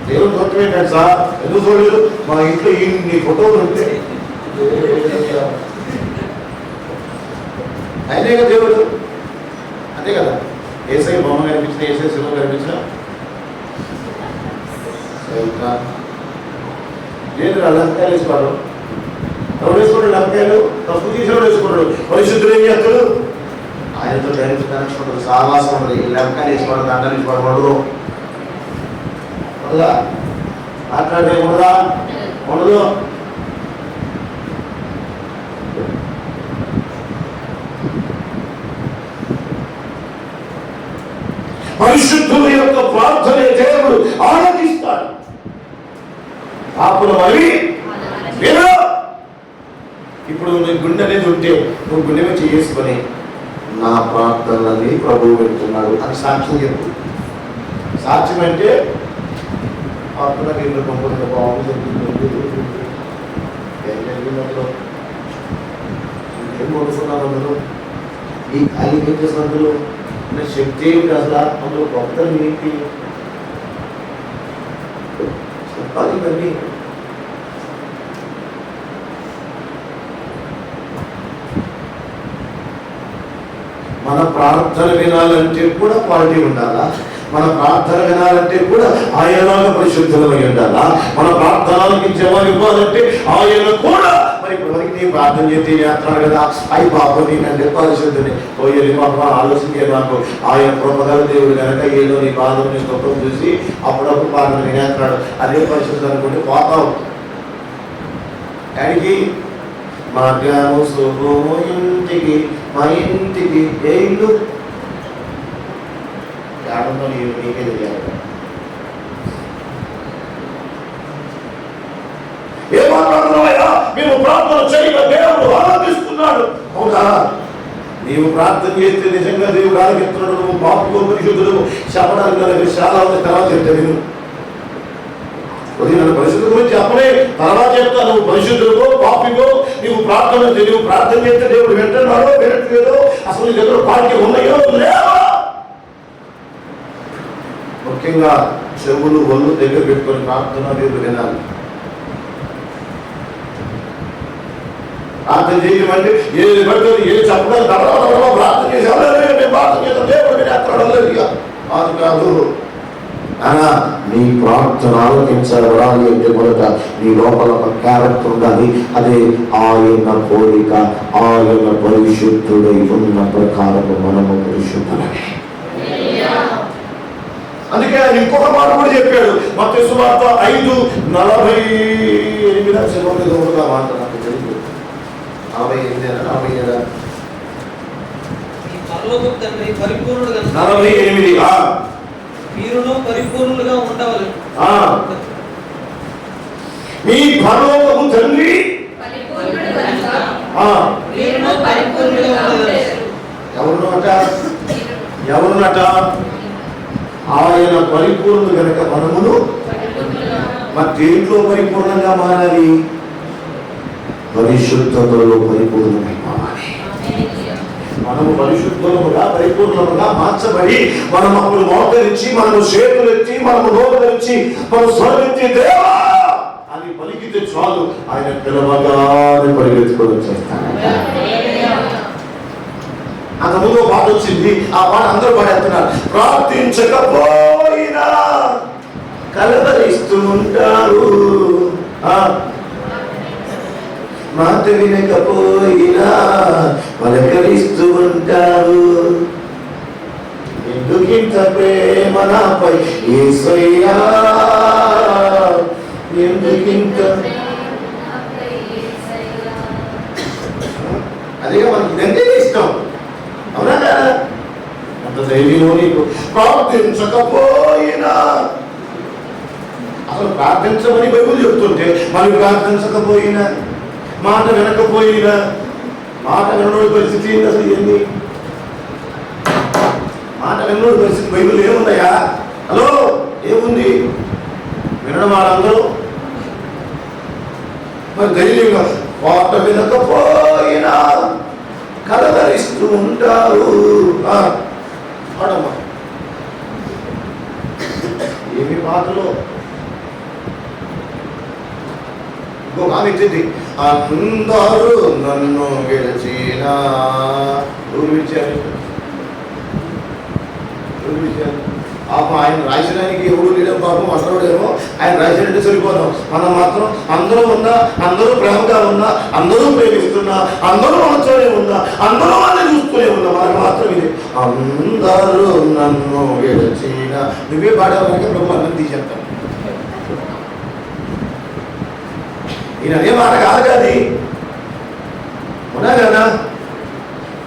దేవుడు చూడటమే కాదు సార్, ఎందుకు చూడలేదు? మా ఇంట్లో ఇన్ని ఫోటోలు ఉంటే అయినే కదా దేవుడు, అంతే కదా. ఏసై బొమ్మ కనిపించిన, ఏసై శివం కనిపించిన లేదు లంకాయలు వేసుకోవడం, ఎవరు వేసుకుంటాడు? లంకాయలు తప్పు తీసేవాడు వేసుకుంటాడు. పరిశుద్ధులు ఏం చేస్తాడు? ఆయనతో డైరెక్ట్ కనెక్షన్ ఉంటుంది, సావాసం ఉంటుంది. ఈ లంకాయలు వేసుకోవడం, దండలు వేసుకోవడం ఉండదు, ఉండదా? మాట్లాడే ఉండదా? ఉండదు. పరిశుద్ధుల యొక్క ప్రార్థన దేవుడు ఆరాధిస్తాడు. పాపుల మరి ఇప్పుడు నీ గుండె అనేది ఉంటే నువ్వు గుండె మీద చేసుకొని నా ప్రార్థనని ప్రభువు పెడుతున్నాడు అని సాక్ష్యం చెప్పు. సాక్ష్యం అంటే ప్రార్థన వీళ్ళు పంపుతుంది, బాగుంది ఏం కొడుకున్నారు అందులో, ఈ ఖాళీ ఏం చేసిన అందులో శక్తి ఏమిటి అసలు? అందులో గొప్పతనం ఏంటి చెప్పాలి ఇవన్నీ. మన ప్రార్థన వినాలంటే కూడా క్వాలిటీ ఉండాలా? మన ప్రార్థన వినాలంటే కూడా ఆయనలాగా పరిశుద్ధమై ఉండాలా? మన ప్రార్థనలకి జవాబు ఇవ్వాలంటే ఆయన కూడా మరి ఇప్పటివరకు నేను ప్రార్థన చేస్తే చేస్తున్నాడు కదా, అయి బాబు నేనంటే పరిశుద్ధుని పోయేది బాబా ఆలోచించే నాకు ఆయన కృపగల దేవుడు కనుక ఏదో నీ బాధని స్తోత్రం చూసి అప్పుడప్పుడు ప్రార్థన వినేస్తున్నాడు. అదే పరిశుద్ధం అనుకుంటే పోతావు. డాడీకి మధ్యాహ్నం శుభము ఇంటికి, మా ఇంటికి ఏ ఇల్లు ఆడంతో నీకే తెలియాలి. ఏ మాట్లాడుతున్నావయ్యా? మేము ప్రార్థన చేయగా దేవుడు ఆరాధిస్తున్నాడు. అవునా? నీవు ప్రార్థన చేస్తే నిజంగా దేవుడు ఆరాధిస్తున్నాడు. నువ్వు పాపులు పరిశుద్ధులు చెప్పడానికి చాలా తర్వాత చెప్తే నేను నన్ను పరిశుద్ధి గురించి చెప్పలే, తర్వాత చెప్తా. నువ్వు పరిశుద్ధులకో పాపికో నీవు ప్రార్థన చేస్తే దేవుడు వింటున్నాడో వినట్లేదో, అసలు నీ దగ్గర పార్టీ ఉన్నాయో లేవా? ముఖ్యంగా చెవులు ఒళ్ళు దగ్గర పెట్టుకొని ప్రార్థన దేవుడు వినాలి. ప్రార్థన చేయడం అంటే ఏది పడుతుంది ఏది చెప్పడం తర్వాత ప్రార్థన చేసేవాళ్ళు మేము ప్రార్థన చేస్తాం దేవుడు వినేస్తాడు అది కాదు. నీ ప్రార్థన ఆలోచించబడాలి అంటే మొదట నీ లోపల ఒక క్యారెక్టర్ ఉండాలి. అదే ఆయన కోరిక, ఆయన పరిశుద్ధుడై ఉన్న ప్రకారము మనము పరిశుద్ధులమే. అందుకే ఆయన ఇంకొక మాట కూడా చెప్పాడు, మత్తయి సువార్త 5:48 మాట నాకు తెలుసు. 48 మీరును పరిపూర్ణులుగా ఉండవలెను. మీ పరలోకపు తండ్రి ఎవరునట? ఆయన పరిపూర్ణుడు కనుక మనమును మరి దేంట్లో పరిపూర్ణంగా మారాలి? పరిశుద్ధతలో పరిపూర్ణమై మారాలి. మనము పరిశుద్ధముగా పరిపూర్ణముగా మార్చబడి మనం అప్పుడు మోకరించి మనము చేతులెత్తి మనము నోరుచి మనం స్వరమెత్తి దేవా అని పలికితే చాలు, ఆయన పిలవగానే పరిగెత్తుకొని వచ్చేస్తాడు. అంతకుముందు పాట వచ్చింది, ఆ పాట అందరూ పాడేస్తున్నారు. ప్రార్థించకపోయినా కలవరిస్తూ ఉంటారు, మాట వినకపోయినా పలకరిస్తూ ఉంటావు. ఎందుకింత ప్రేమ నాపై యేసయ్యా, ఎందుకింత అదేగా మనకి ఇదంటే ఇష్టం. అవునా కదా? అంత ధైర్యం నీకు. ప్రార్థించకపోయినా, అసలు ప్రార్థించమని బైబిల్ చెప్తుంటే మనం ప్రార్థించకపోయినా, మాట వినకపోయినా, మాట వినోడి పరిస్థితి ఏంటి అసలు? ఏంది మాట వినోడి పరిస్థితి? బైబిల్ ఏముందయా? హలో, ఏముంది? వినడం వాళ్ళందరూ మరి ధైర్యంగా మాట వినకపోయినా కలవరిస్తూ ఉంటారు. పాడమ్మా, ఏమి పాటలో ఇంకొక ఆమె ఇచ్చింది. అందరూ నన్ను గెలిచిన పాపం ఆయన రాసడానికి ఎవడు లేడం, పాపం అసలుడేమో ఆయన రాసినట్టు సరిపోదాం. మనం మాత్రం అందరూ ఉన్నా, అందరూ ప్రేమగా ఉన్నా, అందరూ ప్రేమిస్తున్నా, అందరూ మనతోనే ఉన్నా, అందరూ వాళ్ళని చూస్తూనే ఉన్నా, మనకు మాత్రం ఇది అందరూ నన్ను గెలిచిన. నువ్వే పాడేవాళ్ళకి ప్రభు అన్నం తీసేస్తాం. ఈయన అదే మాట కాదు కాదు, ఉన్నా కదా?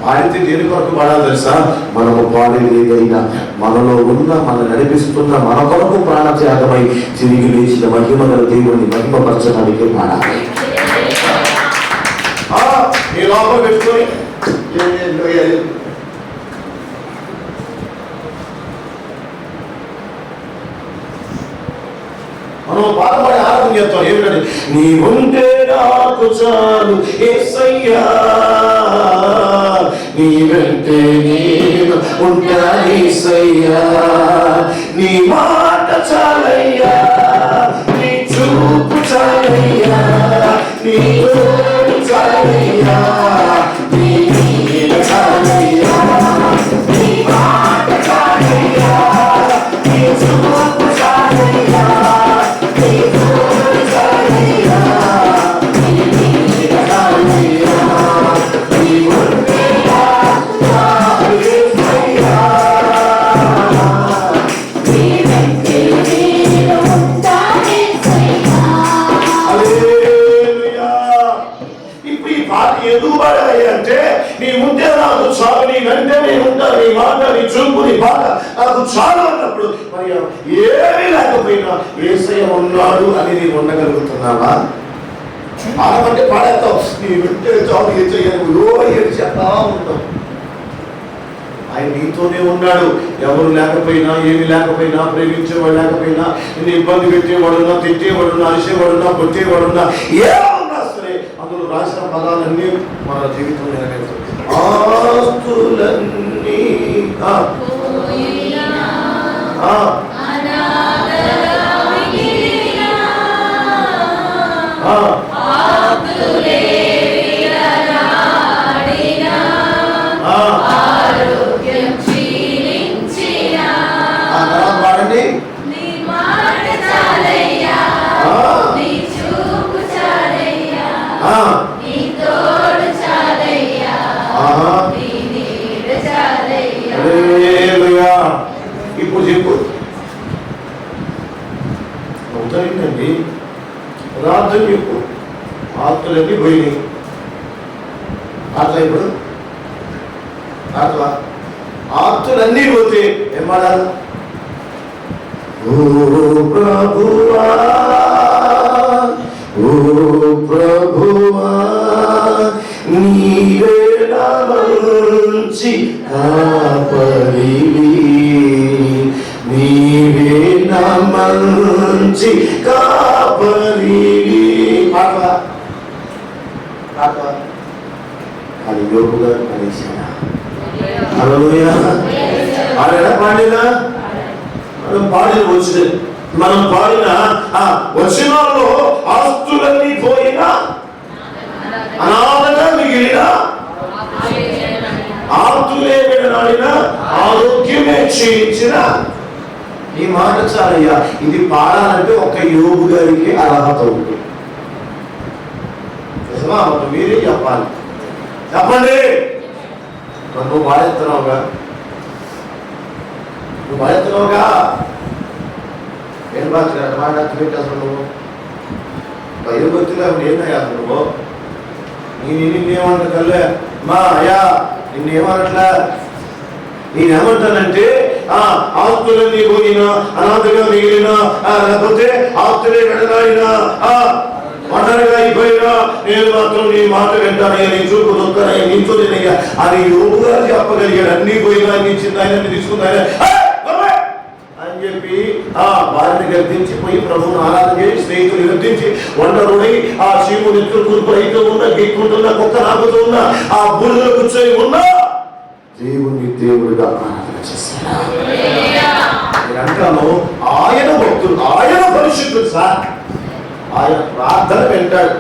పాడితే దేని కొరకు పాడాలి తెలుసా? మనము పాడేది ఏదైనా మనలో ఉన్న, మన నడిపిస్తున్న, మన కొరకు ప్రాణత్యాగమై తిరిగి లేచిన మహిమ గల దేవుడిని మహిమపరచడానికి పాడాలి. నీ లోపల పెట్టుకొని మనం బాధపడి ఆరాధన చేస్తాం. ఏమిటంటే, నీ ఉంటే నాకు చాలు యేసయ్యా, నీ వెంటే నేను ఉంటా యేసయ్యా, నీ మాట చాలయ్యా, నీ చూపు చాలయ్యా, నీ తోడు చాలయ్యా, నీ నీడ చాలయ్యా, నీ మాట చాలయ్యా, నీ చూపు చాలయ్యా, నీ తోడు చాలయ్యా, నీ నీడ చాలయ్యా, నీ ఉంటే నాకు చాలు యేసయ్యా, నీ వెంటే నేను ఉంటా యేసయ్యా. హల్లెలూయా. ఇప్పుడు ఈ పాట ఎందుకు పాడాలి అంటే, నీ ఉంటే నాకు చాలు, నీ వెంటే నేను ఉంటా, నీ మాట, నీ చూపు, నీ పాట నాకు చాలు అన్నప్పుడు మరి ఏమీ లేకపోయినా యేసయ్య ఉన్నాడు అని నీవు ఉండగలుగుతున్నావా? పాడమంటే పాడేస్తావు, నీ వెంటే చాలు యేసయ్య చెప్తా ఉంటావు. ఆయన నీతోనే ఉన్నాడు. ఎవరు లేకపోయినా, ఏమి లేకపోయినా, ప్రేమించేవాడు లేకపోయినా, నిన్ను ఇబ్బంది పెట్టేవాడున్నా, తిట్టేవాడున్నా, అరిసేవాడున్నా, కొట్టేవాడున్నా, ఏమన్నా సరే అందులో రాసిన పదాలన్నీ మన జీవితంలో నెరవేరుతాయి. ఆస్తులన్నీ వాడండి. ఇప్పుడు చెప్పు, అవుతాయండి ప్రార్థన చెప్పు. ఆత్మలన్నీ పోయినాయి. అట్లా ఇప్పుడు అట్లా ఆత్మలన్నీ పోతే ఏం పాడాలి? ఓ ప్రభువా, ఓ ప్రభువా, నీవే నా మంచి కాపరివి, నీవే నా మంచి కాపరివి. పాడవా పాడవా? అది యోగుగా కలిసాడా? హల్లెలూయా. ఆడేనా పాడినా? మనం పాడిన వచ్చిన, మనం పాడిన వచనాల్లో ఆస్తులన్నీ పోయినా, అనాథగా మిగిలిన, ఆస్తులే విడనాడిన, ఆరోగ్యమే క్షీణించిన, ఈ మాట చాలయ్యా. ఇది పాడాలంటే ఒక యోగు గారికి అర్హత ఉంది. నిజమా అబద్ధం మీరే చెప్పాలి. చెప్పండి. నువ్వు బాధెత్తున్నావుగా, నువ్వు బాధెత్తున్నావుగా. ఏం బాధ్యత బాగా పెట్టి అసలు నువ్వు భయభక్తిగా ఏంటయ్యా అసలు నువ్వు? నిన్నేమంటా తల్లే మా అయ్యా నిన్నేమనట్లా. నేనేమంటానంటే ఆస్తులన్నీ పోయినా, అనాథగా మిగిలినా, లేకపోతే ఆస్తులే వెడలాడినా, ఒంటరిగా అయిపోయినా నేను మాత్రం నీ మాట వింటానయ్యా, నీ చూపు దొరుకుతానయ్యా, నించోలేనయ్యా అని యోగు గారు చెప్పగలిగాడు. అన్ని పోయినా అన్ని ఇచ్చింది ఆయన, తీసుకుందాయన అని చెప్పి భార్యని గర్తించిపోయి ప్రభువును ఆరాధన చేసి స్నేహితులు గర్తించి వంటరుడి ఆ చీము నెత్తులు కూర్పు అయితే ఉన్నా, గెక్కుంటున్నా, కుక్క నాకుతూ ఉన్నా, ఆ బూడిలో కూర్చొని ఉన్నా దేవుని దేవుడిగా ఆరాధన చేశాడు. అంటాను ఆయన భక్తుడు, ఆయన పరిశుద్ధుడు సార్. ఆయన ప్రార్థన వింటాడు.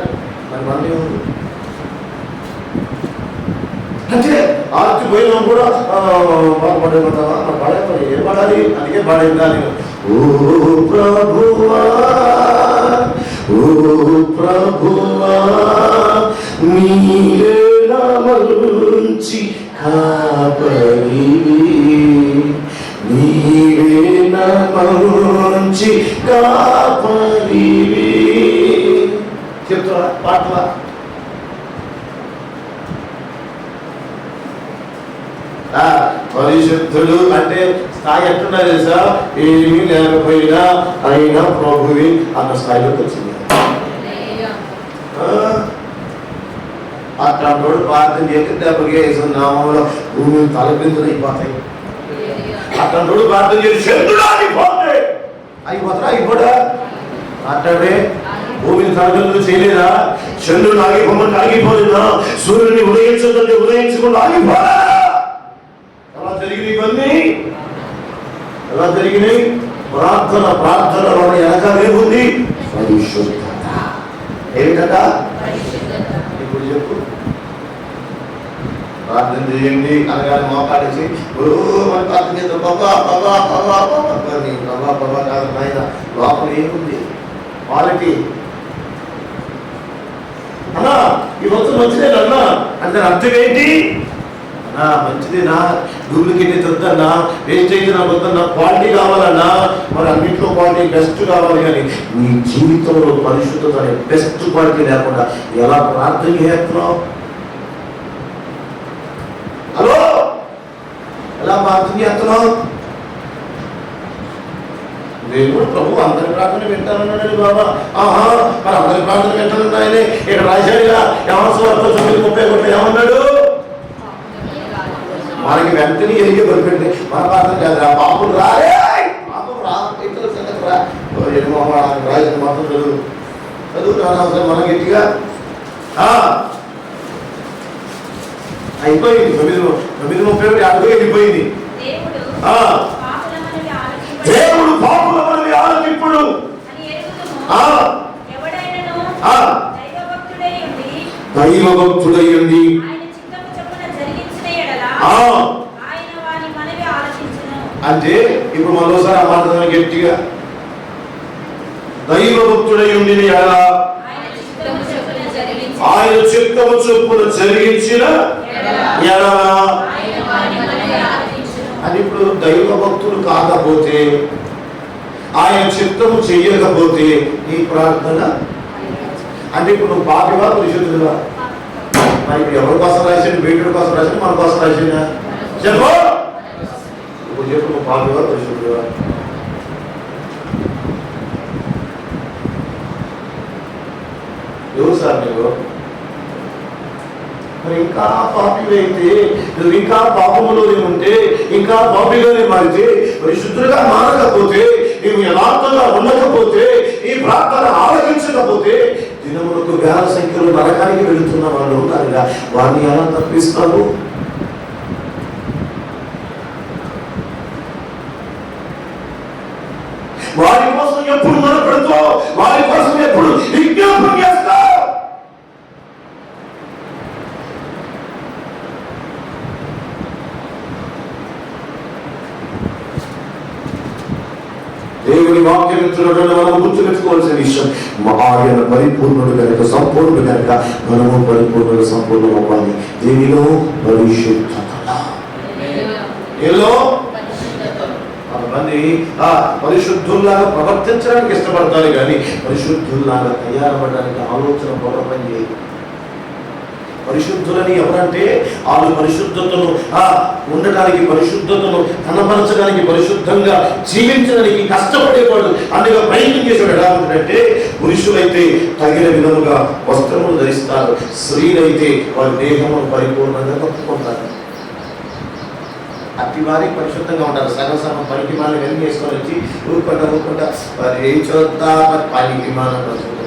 మరి మన ఏముంది అంటే ఆర్తి పోయినా కూడా బాగుపడేమంటావా? పడే ఏం పడాలి? అందుకే పాడేదా నేను. ఓ ప్రభువా, ఓ ప్రభువా, నీవే నా మంచి కాపరి, నీవే నా మంచి కాపరి. చెప్తారా పాటలా? పరిశుద్ధుడు అంటే స్థాయి ఎట్టున్నారు తెలుసా? ఏమీ లేకపోయినా అయినా ప్రభువి అన్న స్థాయిలోకి వచ్చింది. అట్లాంటి ప్రార్థన చేస్తే దెబ్బకేసున్నాములో భూమి తలపిందులు అయిపోతాయి. అట్లాంటి ప్రార్థన చేసి చంద్రుడు అయిపోతాయి. అయిపోతారా? అయిపోడా? అట్లాడే భూమిని తలపిందులు చేయలేదా? చంద్రుడు ఆగిపోమంటే ఆగిపోలేదా? సూర్యుడిని ఉదయించదంటే ఉదయించకుండా ఆగిపోరా? ఎలా జరిగినాయి ఇవన్నీ? ఎలా జరిగినాయి? ప్రార్థనలో వెనకాలేముంది? పరిశుద్ధత. ఏమిటట? ఇప్పుడు చెప్పు. ప్రార్థన చేయండి అనగానే మోకాడేసి మన ప్రార్థన చేద్దాం బాబా బాబా బాబా బాబా బాబా బాబా కాదు నాయన. లోపల ఏముంది? క్వాలిటీ అన్నా ఈ వస్తువు మంచిదేనన్నా అంటే అర్థం ఏంటి? మంచిదేనా? డూప్లికేట్ అయితే వద్దన్నా, వేస్ట్ అయితే నాకు వద్దన్నా, క్వాలిటీ కావాలన్నా. మరి అన్నింటిలో క్వాలిటీ బెస్ట్ కావాలి. కానీ నీ జీవితంలో పరిశుద్ధత అనే బెస్ట్ క్వాలిటీ లేకుండా ఎలా ప్రార్థన చేస్తున్నావు? హలో, ఎలా ప్రార్థన చేస్తున్నావు? దేవుడు ప్రభు అందరి ప్రార్థన వింటానన్నాడు బాబా. మరి అందరి ప్రార్థన వింటానన్నాయనే ఇక్కడ రాశాడుగా. యెహోషువ 9:30 ఏమన్నాడు? మనకి వెంటనే ఎరిగి పడిపెట్టి మన ప్రార్థన కాదు. పాపం రాలే, పాపం రాసిన సంగతి రా రాసిన మాత్రం చదువు చదువుతాను మన గట్టిగా అయిపోయింది. 9:30 అడుగు వెళ్ళిపోయింది. దేవుడు పాపుల మనవి ఆలకింపుడు. దైవభక్తుడై ఉండి అంటే ఇప్పుడు మరోసారి ఆ మాట గట్టిగా దైవభక్తుడై ఉండి ఎలా ఆయన చిత్తము చొప్పున జరిగించిన ఎలా అని. ఇప్పుడు దైవభక్తుడు కాకపోతే, ఆయన చిత్తము చెయ్యకపోతే నీ ప్రార్థన అంటే ఇప్పుడు నువ్వు పాపివా పరిశుద్ధుడువా? మరి ఇప్పుడు ఎవరి కోసం రాసిండు? బీటుడి కోసం రాసిండు, మన కోసం రాసిండా? చెప్పు. ఇప్పుడు చెప్పు, నువ్వు పాపివా పరిశుద్ధుడువా? ఎవరు సార్ నీవు? మరి ఇంకా పాపివైతే, నువ్వు ఇంకా పాపములోనే ఉంటే, ఇంకా పాపిగానే మారితే, పరిశుద్ధులుగా మారకపోతే, నీవు యథార్థంగా ఉండకపోతే, ఈ ప్రార్థన ఆలకించకపోతే, దినములకు వేల సంఖ్యలో నరకానికి వెళుతున్న వాళ్ళు ఉన్నారుగా, వారిని ఎలా తప్పిస్తావు? వారి కోసం ఎప్పుడు మొదలుపెడతావు? వారి కోసం ఎప్పుడు విజ్ఞాపన చేస్తావు? దేవుడు దేవుని వాక్యం ఇచ్చినటువంటి మనం గుర్తుపెట్టుకోవాల్సిన విషయం, ఆయన పరిపూర్ణుడు కనుక, సంపూర్ణుడు కనుక మనము పరిపూర్ణుడు సంపూర్ణం అవ్వాలి. దీనిలో పరిశుద్ధతలో కొంతమంది పరిశుద్ధుల్లాగా ప్రవర్తించడానికి ఇష్టపడతారు, కానీ పరిశుద్ధుల్లాగా తయారవ్వడానికి ఆలోచన కూడా పని చేయదు. పరిశుద్ధులని ఎవరంటే వాళ్ళు పరిశుద్ధతను ఉండడానికి, పరిశుద్ధతను కనపరచడానికి, పరిశుద్ధంగా జీవించడానికి కష్టపడేవాడు, అందులో ప్రయత్నం చేసేవాడు. ఎలా ఉంటుందంటే పురుషులైతే తగిన విధముగా వస్త్రములు ధరిస్తారు, స్త్రీలైతే వారి దేహమును పరిపూర్ణంగా కప్పుకుంటారు. అట్టి వారి పరిశుద్ధంగా ఉంటారు. సగం సగం పనికి మాలను వెలిగి వేసుకొని వచ్చి ఊరుకుంటా వారి చోద్దా పనికి మాల పరిశుద్ధంగా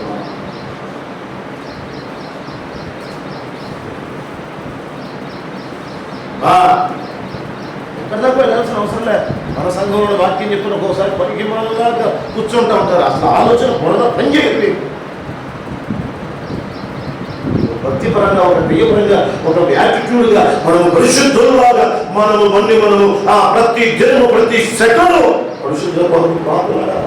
ఎక్కడ వెళ్ళాల్సిన అవసరం లేదు. మన సంఘంలో వాక్యం చెప్తున్న ఒక్కోసారి పనికి మాలలాగా కూర్చుంటూ ఉంటారు. అసలు ఆలోచన బురద పనిచేయదు. భక్తిపరంగా, ఒక ప్రియపరంగా, ఒక యాటిట్యూడ్గా మనము పరిశుద్ధులాగా మనము ప్రతి దినము, ప్రతి సెకండు పరిశుద్ధ ప్రాంతాలుగా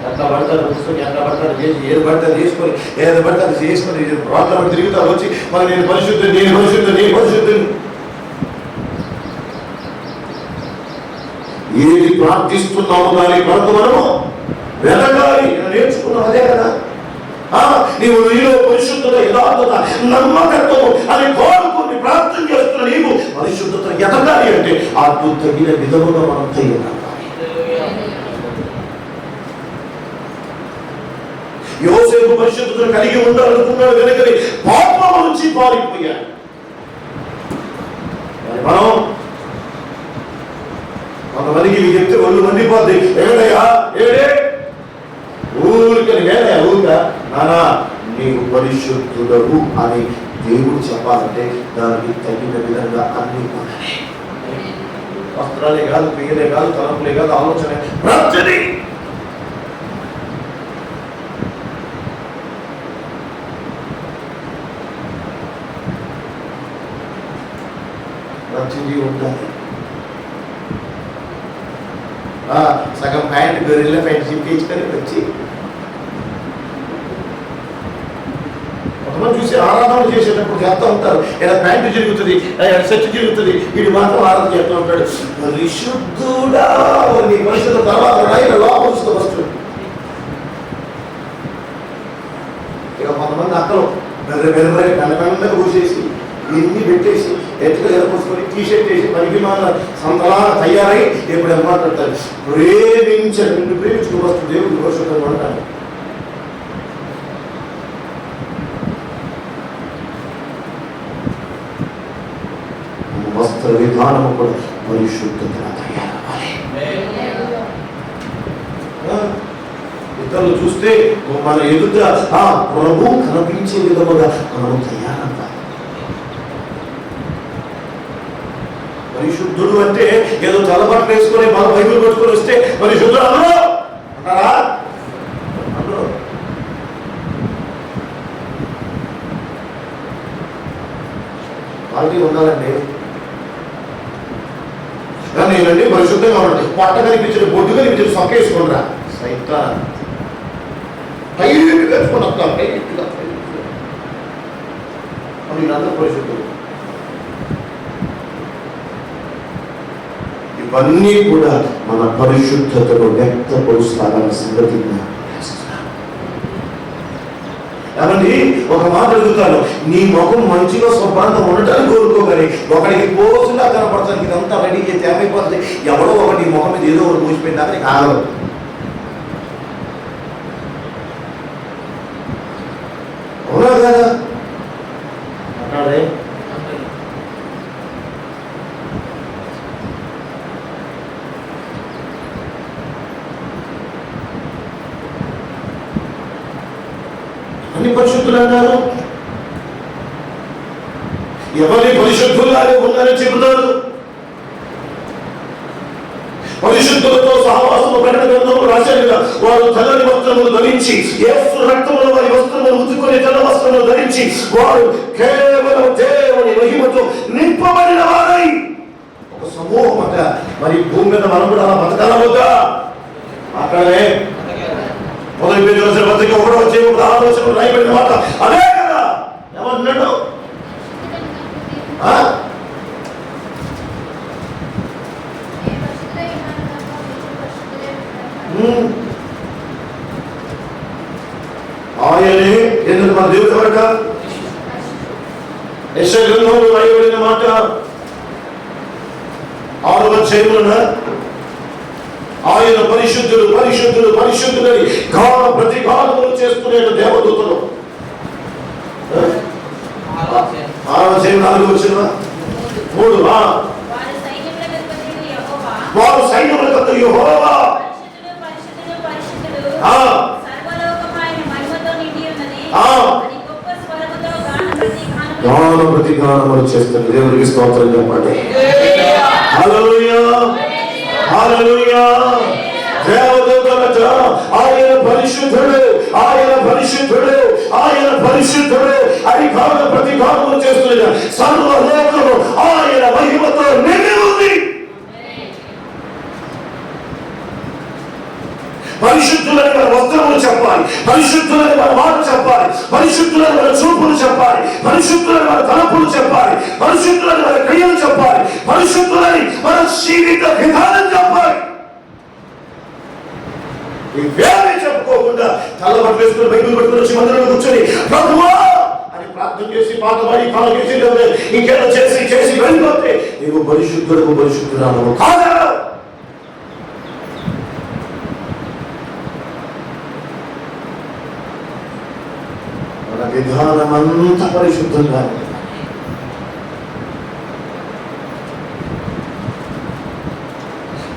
ఎట్లా పడతారు పుస్తకం, ఎట్లా పడతారు చేసి, ఏది పడతారు చేసుకొని, ఏది పడతారు చేసుకొని ప్రాంతాలు తిరుగుతా వచ్చి మరి నేను పరిశుద్ధుని ఏది ప్రార్థిస్తున్నాము దాని కొరకు మనము వెతకాలి. నేర్చుకున్నాం అదే కదా. నీవు నీలో పరిశుద్ధత, యథార్థత, నమ్మకత్వము అని కోరుకుని ప్రార్థన చేస్తున్న నీవు పరిశుద్ధత ఎదగాలి అంటే అటు తగిన విధముగా మనం తయారు. యోసేపు పరిశుద్ధతను కలిగి ఉండాలనుకున్నాడు కనుక పాపం నుంచి పారిపోయాడు. మనం కొంతమందికి ఇవి చెప్తే ఒళ్ళు మండిపోద్ది. ఏడయ్యా ఊరికని ఊరిక నానా నీవు పరిశుద్ధుడవు అని దేవుడు చెప్పాలంటే దానికి తగిన విధంగా అన్ని వస్త్రాలే కాదు, క్రియలే కాదు, తలంపులే కాదు, ఆలోచన ప్రతిదీ ఉండాలి. సగం ప్యాంట్ గొర్రెల ప్యాంట్ చింపించుకొని వచ్చి కొంతమంది చూసి ఆరాధన చేసేటప్పుడు చేస్తూ ఉంటారు. ఇలా ప్యాంటు జరుగుతుంది, షర్ట్ జరుగుతుంది, వీడు మాత్రం ఆరాధన చేస్తూ ఉంటాడు. పరిశుద్ధుడా నీ పరిశుద్ధ తర్వాత లోపలుస్తూ వస్తుంది. ఇక కొంతమంది అక్కలు పెద్ద కూసేసి ఇన్ని పెట్టేసి ఎత్తుగా జరపూసుకొని టీషర్ట్ వేసి పనికి మాల సంతలా తయారై ఎప్పుడు మాట్లాడతారు. ప్రేమించుకుని వస్తుంది దేవుడు పరిశుద్ధంగా ఉంటాడు. వస్త్ర విధానము కూడా పరిశుద్ధతగా తయారవ్వాలి. ఇతరులు చూస్తే మన ఎదుట ప్రభు కనిపించే విధముగా మనము తయారవ్వాలి. పరిశుద్ధుడు అంటే ఏదో తలబట్టలు వేసుకొని మన బైబిల్ పట్టుకొని వస్తే పరిశుద్ధుడు అందరూ అంటారా? అందరూ క్వాలిటీ ఉండాలండి. నేనండి పరిశుద్ధంగా ఉండండి. పొట్ట కనిపించిన బొడ్డు కనిపించిన సొక్క వేసుకోండిరా సైతా పైకి కట్టుకుని వస్తాం. వీళ్ళందరూ పరిశుద్ధులు. ఇవన్నీ కూడా మన పరిశుద్ధతను వ్యక్తపరుస్తారన్న సంగతి కాబట్టి ఒక మాట అడుగుతాను, నీ ముఖం మంచిగా శుభ్రంగా ఉండటానికి కోరుకోగానే ఒకరికి పోసులా కనపడతానికి ఇదంతా రెడీ చేసి ఏమైపోతుంది. ఎవడో ఒకటి ముఖం మీద ఏదో ఒకటి పూసిపోయింది అని కాదు. అవునా కదా అన్నాడే. అన్ని పరిశుద్ధులు అన్నారు. ఎవరి పరిశుద్ధులాగే ఉన్నారని చెబుతారు. పరిశుద్ధులతో సహవాసము ప్రకటన గ్రంథంలో రాశారు కదా, వారు తెల్లని వస్త్రములు ధరించి యేసు రక్తములో వారి వస్త్రములు ఉతుకొని తెల్ల వస్త్రములు ధరించి వారు కేవలం దేవుని మహిమతో నింపబడిన వారై ఒక సమూహం అట. మరి భూమి మీద మనం కూడా అలా బతకాలవుగా అక్కడే మొదటి పేరు పత్రిక 1వ అధ్యాయం 6వ వచనంలో రాయబడిన మాట అదే కదా. ఏమన్నాడు? ఆయనే ఎందుకు మన దేవుడు ఎవరట? యెషయా గ్రంథంలో రాయబడిన మాట 6వ అధ్యాయంలో ఆయన పరిశుద్ధుడు పరిశుద్ధుడు పరిశుద్ధుడని గాన ప్రతిగానములు చేస్తున్న దేవదూతలు. 6వ అధ్యాయం 4వ వచనం 3 వారు సైన్యములకు యెహోవా గాన ప్రతిగానములు చేస్తున్న దేవునికి స్తోత్రం చెప్పండి. హల్లెలూయా హల్లెలూయా. దేవదూతలట ఆయన పరిశుద్ధుడు ఆయన పరిశుద్ధుడు ఆయన పరిశుద్ధుడు అని గాన ప్రతిగానములు చేస్తున్న సర్వలోకము ఆయన మహిమతో నిండి ఉంది. పరిశుద్ధులని మన వస్త్రములు చెప్పాలి, పరిశుద్ధులని మన మాట చెప్పాలి, పరిశుద్ధులని మన చూపులు చెప్పాలి, పరిశుద్ధులని మన తలపులు చెప్పాలి, పరిశుద్ధులని మన క్రియలు చెప్పాలి, పరిశుద్ధులని మన జీవిత విధానం చెప్పాలి. ఇవేమీ చెప్పుకోకుండా తలబట్లు వేసుకుని బైబిల్ పట్టుకుని వచ్చి మందిరంలో కూర్చొని ప్రభువా అని ప్రార్థన చేసి పాట పాడి కాలం చేసి ఇంకేదో చేసి చేసి వెళ్ళిపోతే నీవు పరిశుద్ధుడు పరిశుద్ధురాలు కాదా? విధానమంతా పరిశుద్ధంగా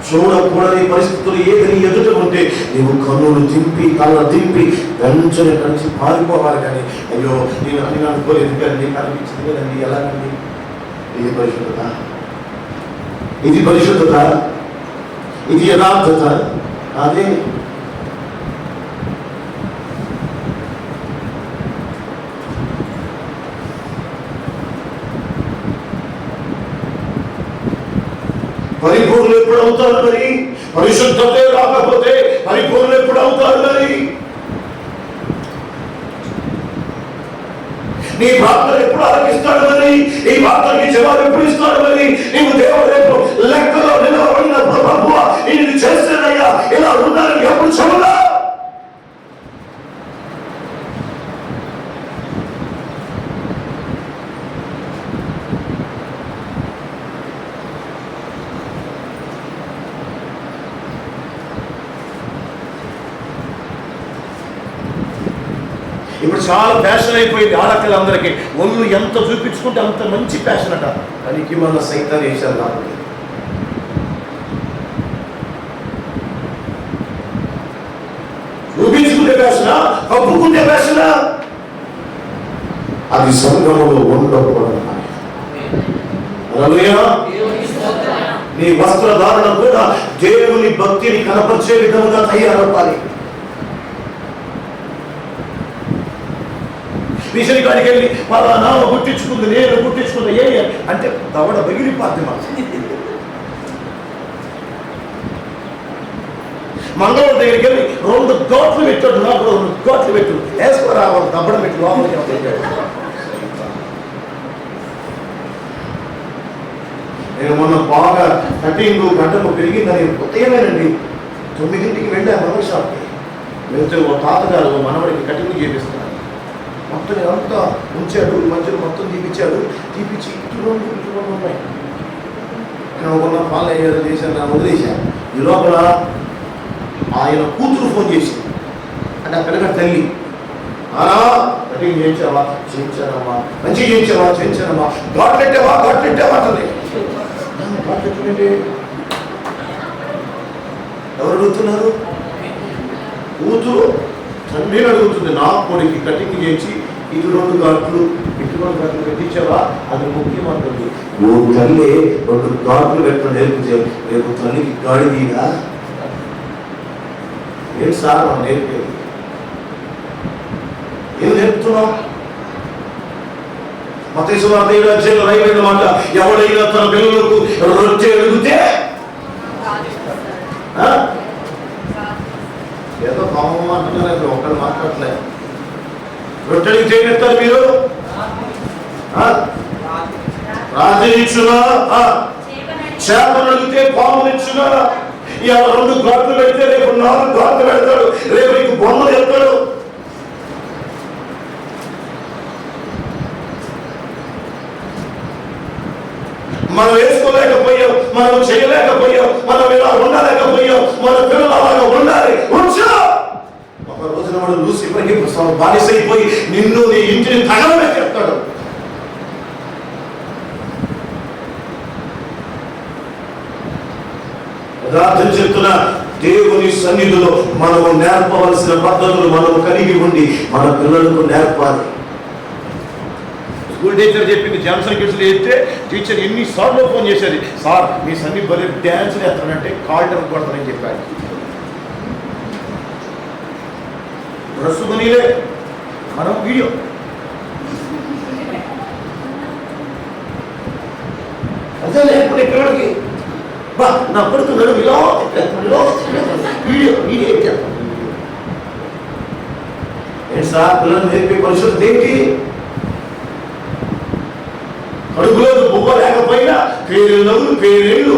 చూడకూడని పరిస్థితులు ఏదని ఎదుట ఉంటే నీవు కన్నులు దింపి కళ్ళ దింపి వెంటనే కలిసి పారిపోవాలి. కానీ అయ్యో నేను అని అనుకోలేదు కదండి, కనిపించింది కదండి, ఎలాగండి? ఇది పరిశుద్ధత, ఇది పరిశుద్ధత, ఇది యథార్థత. అదే పరిపూర్ణులు ఎప్పుడు అవుతారు మరి? పరిశుద్ధతే రాకపోతే పరిపూర్ణులు ఎప్పుడు అవుతారు మరి? నీ ప్రార్థన ఎప్పుడు ఆలకిస్తాడు మరి? నీ ప్రార్థనకి జవాబు ఎప్పుడు ఇస్తాడు మరి? నీవు దేవుడు రేపు లెక్కలో నిలబడినప్పుడు ప్రభువా ఇది చేస్తానయ్యా ఇలా ఉండాలని ఎప్పుడు చెప్పదా? ఇప్పుడు చాలా ఫ్యాషన్ అయిపోయింది. ఆడపిల్లలందరికీ ఒళ్ళు ఎంత చూపించుకుంటే అంత మంచి ఫ్యాషన్ అట. దానికి మన సైతాన్ని వేశారు కాబట్టి చూపించుకుంటే ఫ్యాషనా, కప్పుకుంటే ఫ్యాషనా? అది సంఘములో ఉండకూడదు. నీ వస్త్రధారణ కూడా దేవుని భక్తిని కనపరిచే విధంగా తయారవ్వాలి. మిషన్ కాడికి వెళ్ళి పలానా గుట్టించుకుంది, నేను గుట్టించుకుంది ఏ అంటే దవడ బగిలిపోద్ది. మంగళూరు దగ్గరికి వెళ్ళి 2 గోట్లు పెట్టాడు, నాకు 2 గోట్లు పెట్టు వేసుకోరా దబ్బడ పెట్టి లోపలికి. నేను మొన్న బాగా కటింగ్ గడ్డము పెరిగిందని ఉదయమేనండి 9ంటికి వెళ్ళా మంగళ షాప్కి. వెళ్తే ఓ తాతగారు మనవడికి కటింగ్ చేపిస్తున్నాను. మొత్తం అంతా ఉంచాడు, మధ్యలో మొత్తం తీపిచ్చాడు. తీపిచ్చి ఇటు ఉన్నాయి. నేను ఒక పాలు అయ్యారు చేశాను, నా వదిలేశాను. ఈ లోపల ఆయన కూతురు ఫోన్ చేసి అంటే ఆ పిల్లగారి తల్లి, కటింగ్ చేయించావా? చేయించానమ్మా. మంచిగా చేయించావా? చేయించానమ్మా. ఘాట్లెట్టావా? ఘాట్లెట్టావా అంటుంది. ఘాట్లెట్టుంటే ఎవరు అడుగుతున్నారు? కూతురు తండ్రిని అడుగుతుంది. నా కొడుకు కటింగ్ చేసి ఇటు 2 ఘాట్లు ఇటు 2 ఘాట్లు పెట్టించావా? అది ముఖ్యమంటుంది. ఓ తల్లి 2 ఘాట్లు పెట్టడం నేర్పితే రేపు తల్లికి గాడి తీరా? ఏం సార్ మనం నేర్పేది? ఏం నేర్పుతున్నాం? మత్తయి సువార్త 7వ అధ్యాయంలో రాయబడిన మాట, ఎవడైనా తన పిల్లలకు రొట్టె అడిగితే మాట్లాడారు, ఒక్కడు మాట్లాడలేదు. రొట్టెడికి చేయగలుగుతారు మీరు? రాజనిచ్చునా? చేపలు అడిగితే పామునిచ్చునా? ఇవాళ 2 గాట్లు పెడితే రేపు 4 గాట్లు పెడతాడు, రేపు నీకు బొమ్మలు చెప్తాడు. మనం వేసుకోలేకపోయాం, మనం చేయలేకపోయాం, మనం ఇలా ఉండలేకపోయాం, మన పిల్లలు అలాగా ఉండాలి. ఒక రోజున వాడు లూసిఫర్కి బానిసైపోయి నిన్ను నీ ఇంటిని తగలమే చెప్తాడు. యథార్థం చెప్తున్నా, దేవుని సన్నిధిలో మనము నేర్పవలసిన పద్ధతులు మనము కలిగి ఉండి మన పిల్లలకు నేర్పాలి. స్కూల్ టీచర్ చెప్పింది, జాన్సన్ కిడ్స్లో వేస్తే టీచర్ ఎన్నిసార్లు ఫోన్ చేసేది, సార్ మీ సన్ని బలి డ్యాన్స్లు వేస్తానంటే కాల్డర్ కొడతానని చెప్పాడు. డ్రెస్ కొనిలే, మనం వీడియో అదే లేకపోతే పిల్లలకి నా పడుతున్నాడు వీడియో వీడియో చెప్పాను. ఏంటి సార్ పిల్లలు నేర్పే పరిస్థితి ఏంటి? అడుగులో బొమ్మ లేకపోయినా పేరుళ్ళు పేరేళ్ళు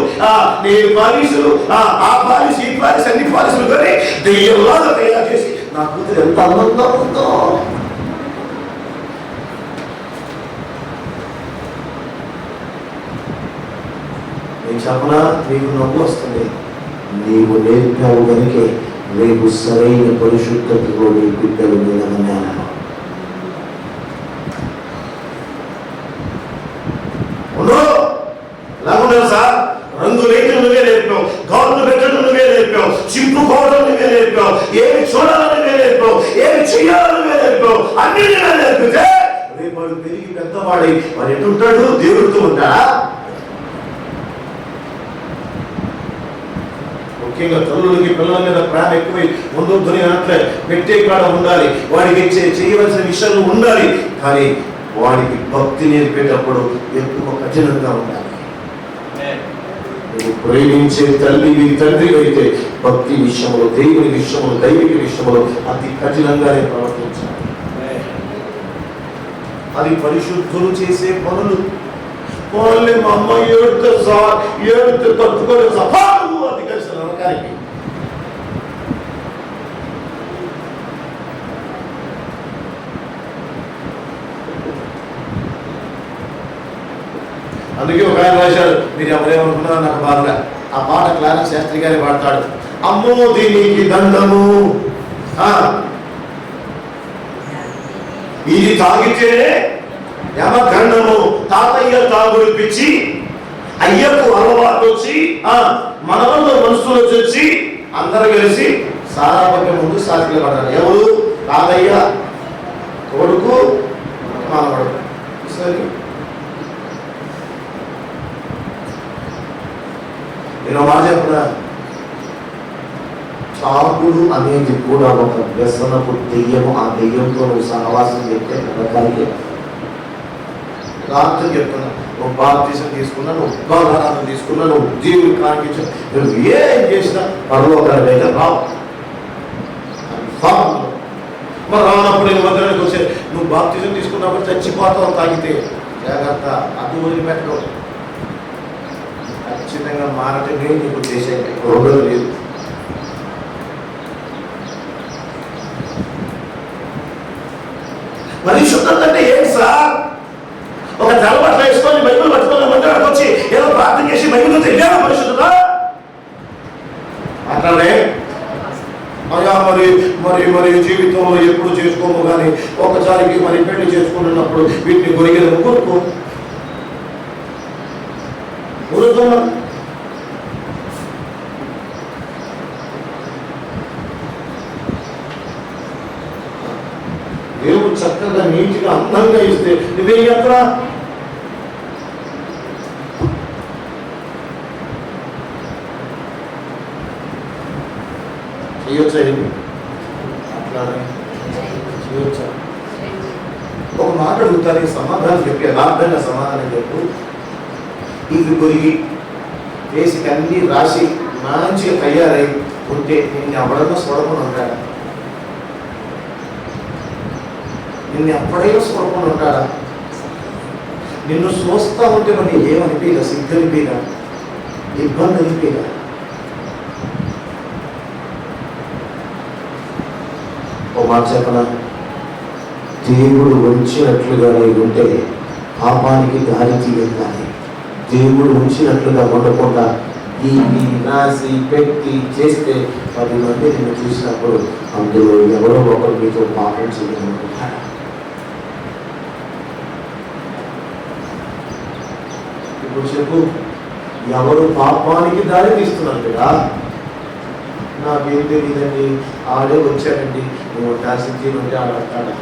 నేను పాలిసులు ఆ పాలిసు ఈ పాలిసు అన్ని పాలిసులు కానీ దెయ్యంలాగా తయారు చేసి నా కూతురు ఎంత అందంగా ఉందో. నేను చెప్పనా, నీకు నవ్వు వస్తుంది. నీవు నేర్పావు కనుకే రేపు సరైన పరిశుద్ధతలో నీ బిడ్డలు నిలబడినాను. లేకుండా సార్ రంగు లేఖలు నువ్వే నేర్పావు, గాజులు పెట్టడం నువ్వే నేర్పావు, చింపుకోవడం నువ్వే నేర్పావు, ఏమి చూడాలని నువ్వే నేర్పావు, ఏమి చెయ్యాలని నువ్వే నేర్పావు, అన్ని నువ్వే నేర్పితే రేపు వాడు పెరిగి పెద్దవాడి వాడు ఎటుంటాడు? దేవుడితో ఉంటాడా? ముఖ్యంగా తల్లులకి పిల్లల మీద ప్రేమ ఎక్కువై ముందు అట్లే పెట్టే కాడ ఉండాలి, వాడికి చేయవలసిన విషయాలు ఉండాలి, కానీ వాడికి భక్తి నేర్పేటప్పుడు ఎక్కువ కఠినంగా ఉండాలి. నువ్వు ప్రేమించే తల్లివి తండ్రి అయితే భక్తి విషయంలో, దేవుని విషయంలో, దైవిక విషయంలో అతి కఠినంగానే ప్రవర్తించాలి. అది పరిశుద్ధులు చేసే పనులు. వాళ్ళని మా అమ్మ ఏడుతో తట్టుకొని సభాను అది కలిసి నరకానికి. అందుకే ఒక ఆయన రాశాడు, మీరు ఎవరేమనుకున్నారో నాకు బాగా, ఆ పాట క్లారెన్స్ శాస్త్రి గారి పాడతాడు, అమ్మో దీనికి దండము, ఇది తాగితేనే యమగండము. తాతయ్య తాగుడు పిచ్చి, అయ్యకు అలవాటు వచ్చి మనవల్లో మనసులో వచ్చి అందరూ కలిసి సారా పక్క ముందు సాక్షిగా పడ్డారు. ఎవరు? తాతయ్య, కొడుకు, మనవడు. సరే, నేను మాట చెప్పడా, తాగుడు అనేది కూడా ఒక వ్యసనపు దెయ్యము. ఆ దెయ్యంతో నువ్వు సహవాసం చెప్తే నరకానికి. రాత్రి చెప్తున్నా, నువ్వు బాప్తిజం తీసుకున్నా, నువ్వు ఉద్భారాధన తీసుకున్నా, నువ్వు దేవుడికి కానిపించా, నువ్వు ఏం చేసినా పరలోకానికి రావు. మరి రానప్పుడు నేను మందిరానికి వచ్చే, నువ్వు బాప్తిజం తీసుకున్నప్పుడు చచ్చిపోతావు తాగితే, జాగ్రత్త, అది వదిలిపెట్టడం. ఖచ్చితంగా మారటమే నీకు ఉద్దేశం, రోగం లేదు. పరిశుద్ధత అంటే ఏంటి సార్? ఒక తెల్లబట్ట వేసుకొని బైబిల్ పట్టుకొని మందిరానికి వచ్చి ఏదో ప్రార్థన చేసి బైబిల్ తెలియాలి పరిశుద్ధత అట్లానే. అయ్యా మరి మరి మరి జీవితంలో ఎప్పుడు చేసుకోము కానీ ఒకసారికి మరి పెళ్లి చేసుకుంటున్నప్పుడు వీటిని కొరిగిన కొనుక్కో దేవుడు చక్కగా నీటిగా అందంగా ఇస్తే నువ్వే ఎక్కడ చేయొచ్చా? అట్లానే చేయొచ్చా? ఒక మాట అడుగుతాను, సమాధానం చెప్పి యథార్థంగా సమాధానం చెప్పు. ఇది కొరిగి వేసికి అన్ని రాసి మంచిగా తయారై ఉంటే నేను ఎవడన్నా చూడకుండా ఉంటాడా? నిన్ను ఎప్పుడైనా చూడకుండా ఉంటాడా? నిన్ను చూస్తా ఉంటే మరి ఏమనిపించదా? సిగ్గు అనిపించదా? ఇబ్బంది అనిపించదా? ఓ మాట చెప్పనా, దేవుడు ఉంచినట్లుగా నీకు ఉంటే పాపానికి దారి తీయదు. కానీ దేవుడు ఉంచినట్లుగా ఉండకుండా ఈ రాసి పెట్టి చేస్తే 10 మంది నేను చూసినప్పుడు అందులో ఎవరో ఒకరు మీతో పాపం చేయాలనుకుంటారు. ఇప్పుడు చెప్పు, ఎవరు పాపానికి దారి తీస్తున్నారు కదా? నాకేం తెలియదండి, ఆడే వచ్చాడండి, నువ్వు ఉండాల్సింది ఉంటే ఆడతాడా?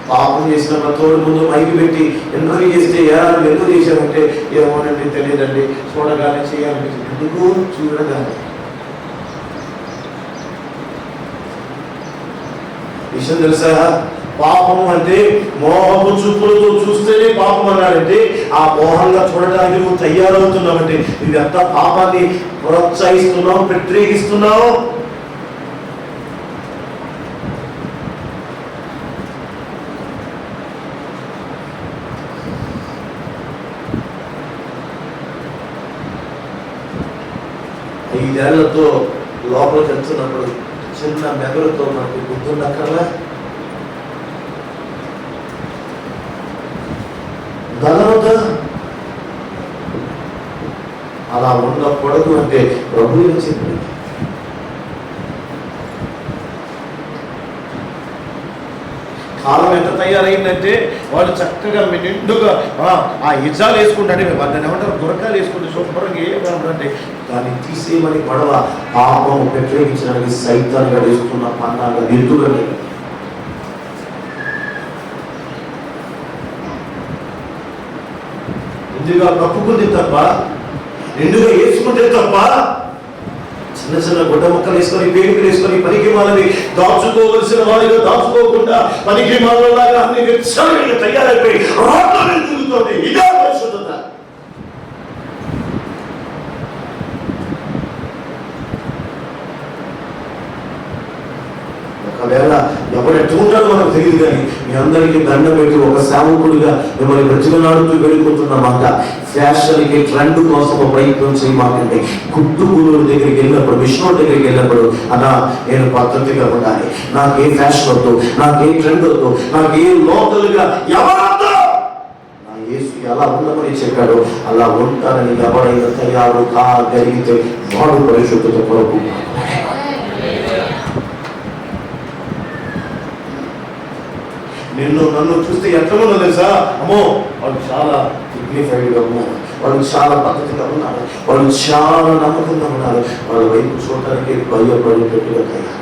పాపం చేసిన ప్రతోడు ముందు మైకి పెట్టి ఇంటర్వ్యూ చేస్తే ఏడాది ఎందుకు చేశారంటే ఏమోనండి తెలియదండి, చూడగానే చేయాలనిపించింది. ఎందుకు? చూడగానే. విషయం తెలుసా? పాపం అంటే మోహపు చూపులతో చూస్తేనే పాపం అన్నాడంటే ఆ మోహంగా చూడడానికి నువ్వు తయారవుతున్నావంటే ఇదంతా పాపాన్ని ప్రోత్సహిస్తున్నావు, వ్యతిరేకిస్తున్నావు. ఐదేళ్లతో లోపలికి వెళ్తున్నప్పుడు చిన్న మెదడుతో మనకి గుర్తుండక్కర్లా? గలవదా? అలా ఉండకూడదు అంటే ప్రభువు చెప్పింది. కాలం ఎంత తయారైందంటే వాళ్ళు చక్కగా నిండుగా ఆ ఇజాలు వేసుకుంటాడే, వాళ్ళని ఏమంటారు, గురకాలు వేసుకుంటే శుభ్రంగా ఏమంటారంటే దాన్ని తీసేయమని గొడవ. పాపం వ్యతిరేకించడానికి సైతాన్గా వేసుకున్న పన్నాగా ఎదురుగా నిండుగా కప్పుకుంది తప్ప, నిండుగా వేసుకుంటే తప్ప, చిన్న చిన్న గుడ్డ ముక్కలు వేసుకొని పేరుకలు వేసుకొని పనికి మాలని దాచుకోవలసిన వారిగా దాచుకోకుండా పనికి మాలలాగా అన్ని విచ్చలవిడిగా తయారైపోయి రోడ్ల తిరుగుతోంది. ఇదే పరిశుద్ధత. ఒకవేళ ఎవరెట్టు ఉంటాడో మనకు తెలియదు, కానీ మీ అందరికీ దండం పెట్టి ఒక సేవకుడిగా మిమ్మల్ని బ్రతిమలాడుతూ వెళ్ళిపోతున్న మాట, ఫ్యాషన్కి ట్రెండ్ కోసం ప్రయత్నం చేయమాకండి. కుట్టుకూరు దగ్గరికి వెళ్ళినప్పుడు, మిషన్ దగ్గరికి వెళ్ళినప్పుడు, అన్నా నేను పద్ధతిగా ఉండాలి, నాకే ఫ్యాషన్ వద్దు, నాకే ట్రెండ్ వద్దు, నాకే లోకల్గా ఎవరొద్దు, నా యేసు ఎలా ఉండమని చెప్పాడు అలా ఉంటానని ఎవరైనా తయారు కాగలిగితే వాడు పరిశుద్ధత కొరకు. నిన్ను నన్ను చూస్తే ఎంతమంది తెలుసా? అమ్మో వాళ్ళు చాలా డిగ్నిఫైడ్గా ఉన్నారు, వాళ్ళు చాలా పద్ధతిగా ఉన్నారు, వాళ్ళు చాలా నమ్మకంగా ఉన్నారు, వాళ్ళ వైపు చూడటానికి భయపడేటట్టుగా తయారు.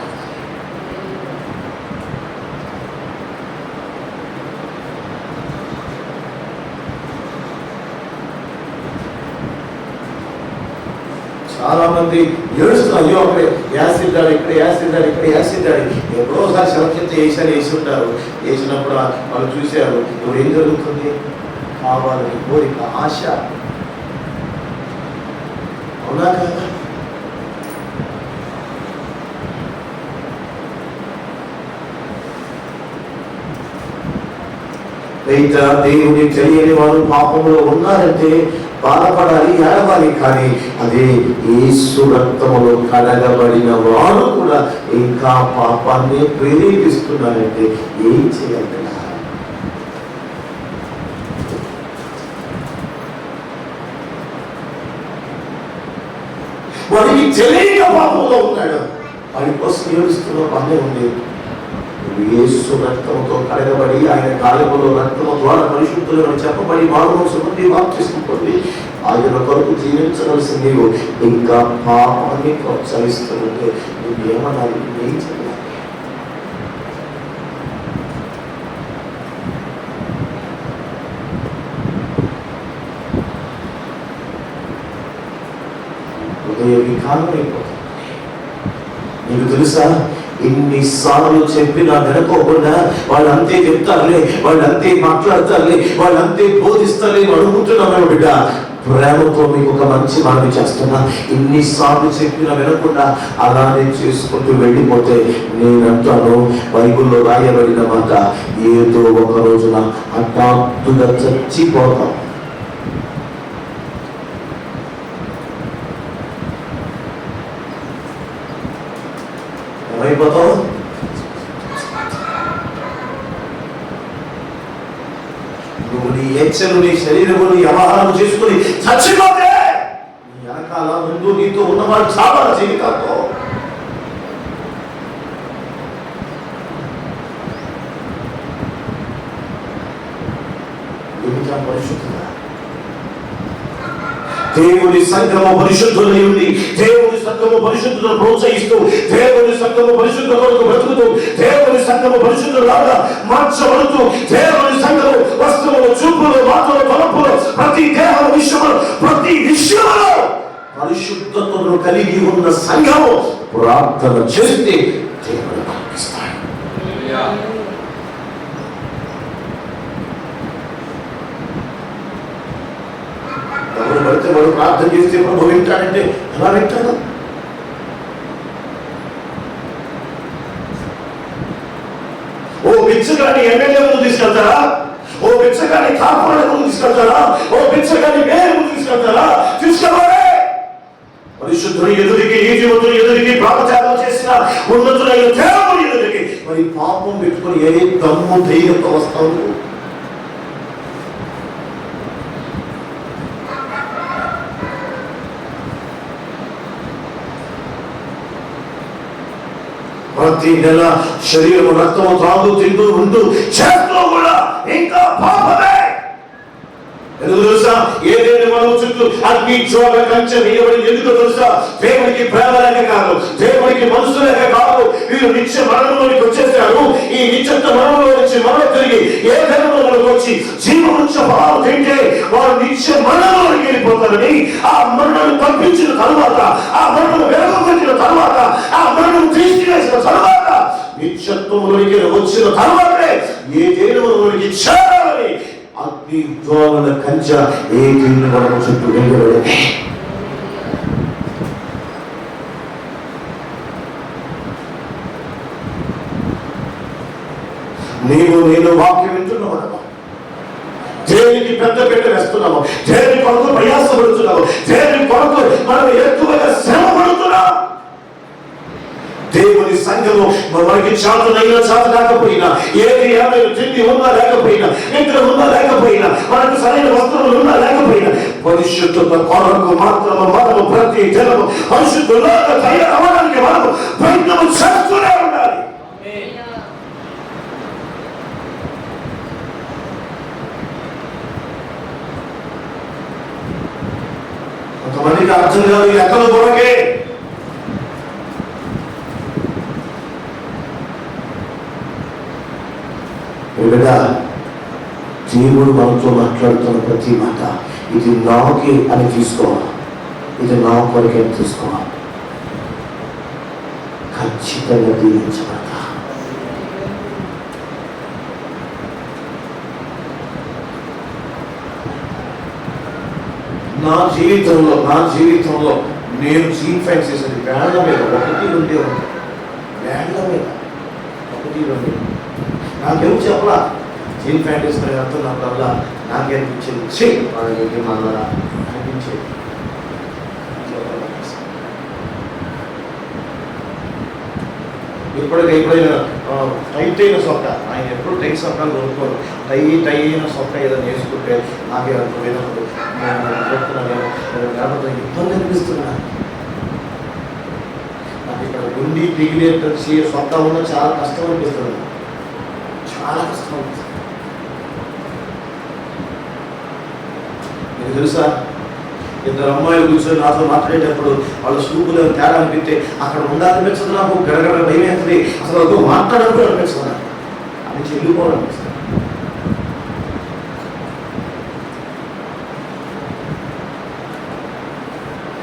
చాలా మంది ఏడుస్తున్నారు, అయ్యో అక్కడే యాసిడ్ డాడీ, ఇక్కడ యాసిడ్ డాడీ, ఇక్కడ యాసిడ్ డాడీ. ఎప్పుడోసారి సెలక్షన్తో వేసి ఉంటారు. వేసినప్పుడు వాళ్ళు చూశారు, ఇప్పుడు ఏం జరుగుతుంది? కావాలని కోరిక, ఆశ. అవునా కదా? అయితే దేవుని తెలియని వారు పాపంలో ఉన్నారంటే బాధపడాలి, ఏడవాలి. కానీ అదే యేసు రక్తములో కడగబడిన వారు కూడా ఇంకా పాపాన్ని ప్రేరేపిస్తున్నారంటే ఏం చేయాలి? వాడికి తెలియక పాపంలో ఉన్నాడు, వాడి కోసం ఏడుస్తున్న పనే ఉంది. యేసు రక్తంతో కడగబడి ఆయన కాలములో రక్తము ద్వారా పరిశుద్ధులను చెప్పబడి మానవుని బాప్తిస్మం పొంది ఆయన కొరకు జీవించవలసిన నీవు ఇంకా పాపాన్ని ప్రోత్సహిస్తుంటే నువ్వు ఏమనాలి? ఏం చేయాలి? హృదయ వికారం అయిపోతుంది. నీకు తెలుసా, ఎన్నిసార్లు చెప్పినా వినకోకుండా వాళ్ళు అంతే చెప్తారులే, వాళ్ళు అంతే మాట్లాడతారులే, వాళ్ళు అంతే బోధిస్తారులే అనుకుంటున్నాను బిడ్డ. ప్రేమతో మీకు ఒక మంచి మనవి చేస్తున్నా, ఇన్నిసార్లు చెప్పినా వినకుండా అలానే చేసుకుంటూ వెళ్ళిపోతే నేనంటాను, బైబిల్లో రాయబడిన మాట, ఏదో ఒక రోజున హఠాత్తుగా చచ్చిపోతాం. ఏమైపోతావు? నువ్వు నీ హెచ్చలు, నీ శరీరమును వ్యవహారం చేసుకుని చచ్చిపోతే నీ వెనకాల ముందు నీతో ఉన్నవాడు చాలా జీవితాల్లో. పరిశుద్ధత, దేవుని సంఘము పరిశుద్ధులై ఉండి, దేవుని సంఘము పరిశుద్ధతను ప్రోత్సహిస్తూ, దేవుని సంఘము పరిశుద్ధతకు బ్రతుకుతూ, దేవుని సంఘము పరిశుద్ధులాగా మార్చబడుతూ, దేవుని సంఘము వస్తువులు, చూపులు, మాటలు, తలపులు, ప్రతి దేహ విషయంలో, ప్రతి విషయంలో పరిశుద్ధతను కలిగి ఉన్న సంఘము ప్రార్థన చేస్తే దేవుడు కల్పిస్తాడు. ఎవరు పడితే వాడు ప్రార్థన చేస్తే ప్రభు వింటాడంటే ఎలా వింటాడు? ఓ బిచ్చగాని ఎమ్మెల్యే ముందు తీసుకెళ్తారా? ఓ బిచ్చగాని కార్పొరేటర్ ముందు తీసుకెళ్తారా? ఓ బిచ్చగాని మేయర్ ముందు తీసుకెళ్తారా? తీసుకెళ్ళారే. పరిశుద్ధుడు ఎదురికి, నీతిమంతుడు ఎదురికి, ప్రాపచారం చేసిన ఉన్నతుడైన దేవుడు ఎదురికి మరి పాపం పెట్టుకుని ఏ దమ్ము ధైర్యంతో వస్తావు? ప్రతి నెల శరీరము రక్తము తాగు తింటూ ఉంటూ చేస్తూ కూడా ఇంకా పాపమే. ఎందుకు తెలుసా? ఏదైనా మనం చుట్టూ అగ్ని జ్వాల కంచె వేయబడి ఎందుకు తెలుసా? దేవునికి ప్రేమ లేక కాదు, దేవునికి మనసు లేక కాదు. వీరు నిత్య మరణంలోనికి వచ్చేసారు. ఈ నిత్యత్వ మరణంలో నుంచి మరణ తిరిగి ఏ ధర్మంలోకి వచ్చి జీవవృక్ష ఫలాలు తింటే వారు నిత్య మరణంలోకి వెళ్ళిపోతారని, ఆ మరణం తప్పించిన తరువాత, ఆ మరణం వెలగొట్టిన తరువాత, ఆ మరణం తీసివేసిన తరువాత, నిత్యత్వంలోకి వచ్చిన తరువాతే ఏ దేవునికి చేరాలని అగ్ని జ్వాలల కంచె ఏ దేవుని వరకు చుట్టూ వెళ్ళబడి నేను వాక్యం వింటున్నావు, దేవునికి పెద్ద పెద్ద వేస్తున్నాము, దేవుని కొరకు ప్రయాసపడుతున్నాము, దేవుని కొరకు మనం ఎక్కువగా శ్రమ పడుతున్నాం. దేవుని సంఘము మనకి చాటునైనా చాటు లేకపోయినా, ఏది ఏమైనా తిండి ఉన్నా లేకపోయినా, నిద్ర ఉన్నా లేకపోయినా, మనకు సరైన వస్త్రములు ఉన్నా లేకపోయినా, పరిశుద్ధత కొరకు మాత్రము మనము ప్రతి జనము పరిశుద్ధులాగా తయారవడానికి మనము ప్రయత్నం చేస్తూనే ఉండాలి. కొంతమందికి అర్థం కాదు ఎక్కడ కొరకే. దేవుడు మనతో మాట్లాడుతున్న ప్రతి మాట ఇది నాకే అని తీసుకోవాలి, ఇది నా కొరకే అని తీసుకోవాలి. ఖచ్చితంగా దీవించబడతా. నా జీవితంలో నేను జీన్ ఫ్యాన్స్ చేసేది వేళ్ల మీద ఒకటి ఉండే వేళ్ల మీద ఒకటి ఉండే. నాకేం చెప్పలా జీన్ ఫ్యాన్ వేసుకునే అర్థం నాకేమనిపించింది వాళ్ళకి మళ్ళా అనిపించేది. ఎప్పుడైనా టైట్ అయిన సొక్క, ఆయన ఎప్పుడు టైట్ సొక్కాలు కొనుక్కోరు, టైట్ అయిన సొక్క ఏదైనా వేసుకుంటే నాకే అనుకునేటప్పుడు లేకపోతే ఇబ్బంది అనిపిస్తున్నా. నాకు ఇక్కడ ఉండి పిగిలేట్ సొక్క ఉన్న చాలా కష్టం అనిపిస్తుంది, చాలా కష్టం అనిపిస్తుంది. మీకు తెలుసా, ఇద్దరు అమ్మాయిలు కూర్చొని నాతో మాట్లాడేటప్పుడు వాళ్ళ స్కూపులో తేడా అనిపిస్తే అక్కడ ఉండాలనిపించదు, నాకు గడగడ భయం అవుతుంది, అసలు అదో మాట్లాడాలని అనిపించదు, నాకు అది చెల్లిపోవాలనిపిస్తుంది.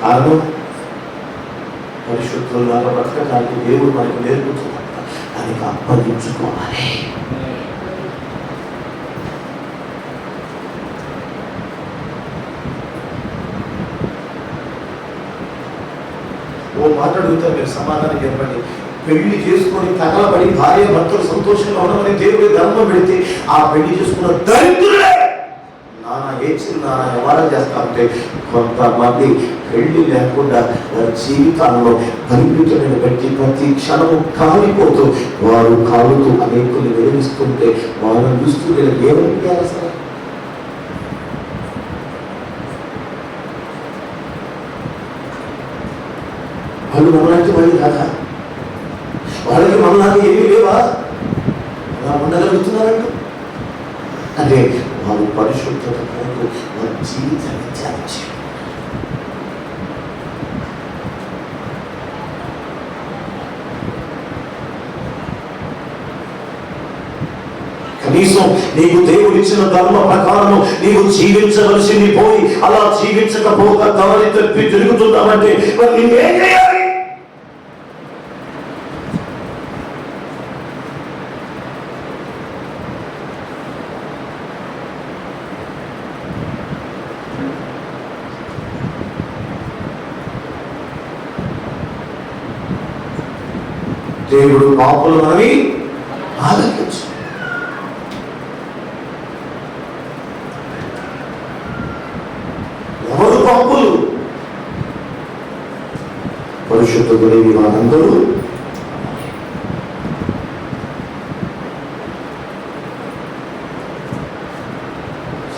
కారణం పరిశుద్ధులాగా బ్రతకడానికి దేవుడు మనకు నేర్పుతున్నట్ట, దానికి అప్పగించుకోవాలి. మాట అడుగుతారు, మీరు సమాధానం చెప్పండి. పెళ్లి చేసుకొని తగలబడి భార్య భర్తలు సంతోషంగా ఉండమని దేవుడి ధర్మం పెడితే ఆ పెళ్లి చేసుకున్న దరిద్రులే నానా ఏడ్చింది నానా వ్యవహారం చేస్తా ఉంటే కొంతమంది పెళ్లి లేకుండా వారి జీవితాల్లో పరిమితులను బట్టి ప్రతి క్షణము కాలిపోతూ వారు కాలుతూ అనేకులు విరమిస్తుంటే వారు చూస్తూ వీళ్ళకి ఏమనిపించాలి అసలు? వాళ్ళు మనలాంటి వాళ్ళు కాదా? వాళ్ళకి మనలాంటి ఏమీ లేవా? అలా ఉండగలుగుతున్నారంట అంటే వారు పరిశుద్ధత కొరకు వారి జీవితాన్ని త్యాగించారు. కనీసం నీకు దేవుడు ఇచ్చిన ధర్మ ప్రకారం నీవు జీవించవలసింది పోయి అలా జీవించకపోగా దారి తప్పి తిరుగుతున్నామంటే మరి నేనేం చేయాలి? దేవుడు పాపులు మనవి ఆలకించు. ఎవరు పాపులు? పరిశుద్ధ గురి వారందరూ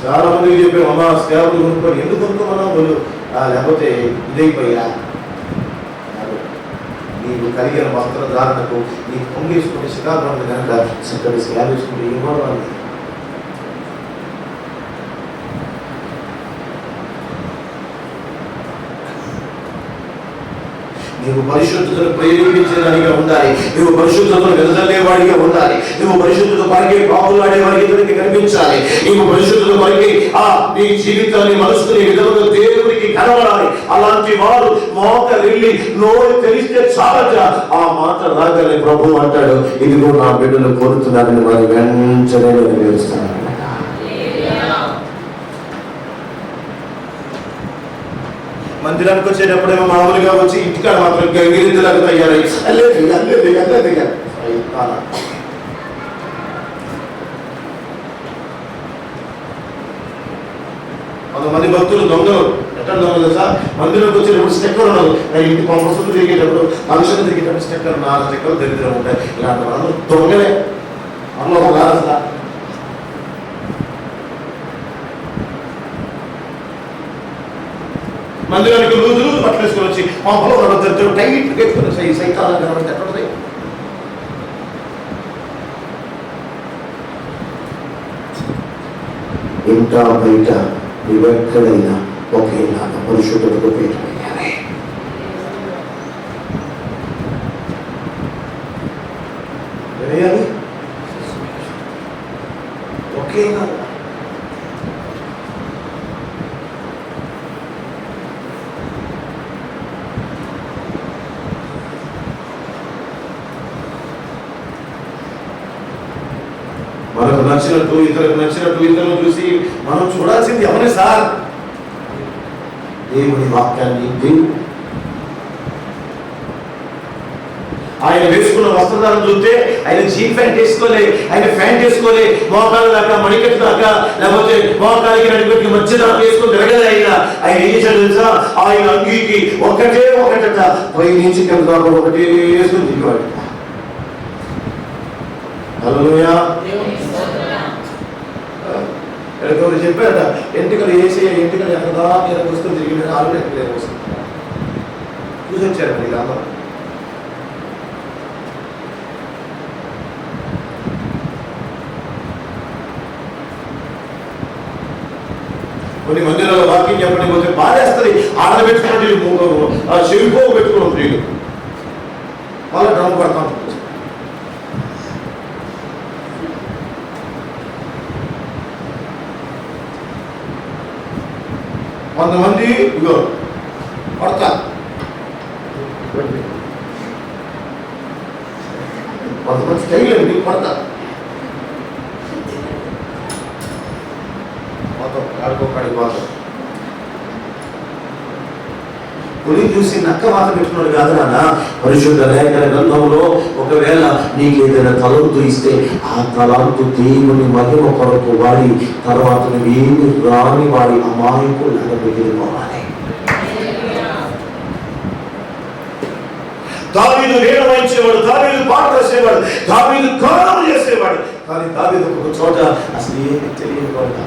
చాలా మందికి చెప్పాము, అమ్మా సేవలు కొనుక్కొని ఎందుకు కొనుక్కోమన్నా లేకపోతే ఇదైపోయా నీకు కలిగిన వస్త్రధారణకు నీకు పొంగేసుకుని శిఖాగ్రం కనుక చక్కటి స్లాబ్ వేసుకుంటే ఇవ్వాలి. నువ్వు పరిశుద్ధతను ప్రేరేపించేదానిగా ఉండాలి. నువ్వు పరిశుద్ధతను వెదజల్లేవాడిగా ఉండాలి. నువ్వు పరిశుద్ధత పరికి పాపులాడేవాడికి ఇతనికి కనిపించాలి. నువ్వు పరిశుద్ధత పరికి నీ జీవితాన్ని మనసుకునే విధంగా దేవుడికి కనబడాలి. అలాంటి వారు మోకరిల్లి నోరు తెలిస్తే చాలగా ఆ మాట రాగానే ప్రభు అంటాడు, ఇదిగో నా బిడ్డలు కోరుతున్నారని వారు వెంటనే నెరవేరుస్తాను. మందిరానికి వచ్చేటప్పుడేమో మామూలుగా వచ్చి ఇంటికాడ మాత్రం గంగిరిద్దలాగా తయారై కొంతమంది భక్తులు దొంగలు ఎట్లా దొంగలు తెలుసా? మందిరంకి వచ్చేటప్పుడు స్టెక్కర్ ఉండదు. ఇంటి పంపసులు తిరిగేటప్పుడు ఫంక్షన్ తిరిగేటప్పుడు స్టెక్కర్ 4 స్టెక్కర్లు దరిద్రం ఉంటాయి. ఇలాంటి వాళ్ళందరూ దొంగలే. అందులో ఒక అసలు మందిరానికి రోజు బట్టలు వేసుకొని వచ్చి మా పొలం దరిద్రం టైట్ పెట్టుకుని సైతాలు కనబడితే ఎట్లుంటుంది? ఇంటా బయట నువ్వెక్కడైనా ఒకేలాగా పరిశుద్ధతకు పీఠమయ్యాలి. ఒకేలా మనకు నచ్చినట్టు ఇతరులకు నచ్చినట్టు ఇతరులు చూసి మనం చూడాల్సింది ఎవరి సార్? దేవుని వాక్యాన్ని. ఆయన వేసుకున్న వస్త్రధారం చూస్తే ఆయన జీన్ ప్యాంట్ వేసుకోలే, ఆయన ప్యాంట్ వేసుకోలే, మోకాల దాకా మణికట్టు దాకా లేకపోతే మోకాలికి నడిపెట్టి మధ్య దాకా వేసుకొని తిరగలే. ఆయన ఏం చేశాడు తెలుసా? ఆయన అంగీకి ఒకటట పై నుంచి కింద దాకా ఒకటే వేసుకొని తిరిగాడు. హల్లెలూయా. ఎవరు చెప్పారట, ఎంటికలు వేసే ఎంటికలు ఎక్కడా నేను వస్తుంది తిరిగి ఆల్రెడీ ఎక్కడ వస్తుంది చూసి వచ్చారు. మరి అందరూ కొన్ని మందిరాల వాక్యం చెప్పండి పోతే బాధేస్తుంది. ఆడబెట్టుకున్నట్టు చెవిపో పెట్టుకున్నాం స్త్రీలు వాళ్ళ డ్రమ్ పడతాం. కొంతమంది ఇగో పడతా, కొంతమంది స్టైల్ అండి పడతా మొత్తం కాడుకోకాడికి పోతాం. పులి చూసి నక్క వాత పెట్టుకున్నాడు కాదు నాన్న. పరిశుద్ధ లేఖన గ్రంథంలో ఒకవేళ నీకు ఏదైనా తలంతు ఇస్తే ఆ తలంతు దేవుని మహిమ కొరకు వాడి తర్వాత నువ్వేమి రాని వాడి అమాయకులాగా మిగిలిపోవాలి. దావీదు వీణ వాయించేవాడు, దావీదు పాట రాసేవాడు, దావీదు గానం చేసేవాడు. కానీ దావీదు ఒక చోట అసలు ఏమి తెలియని వాడు.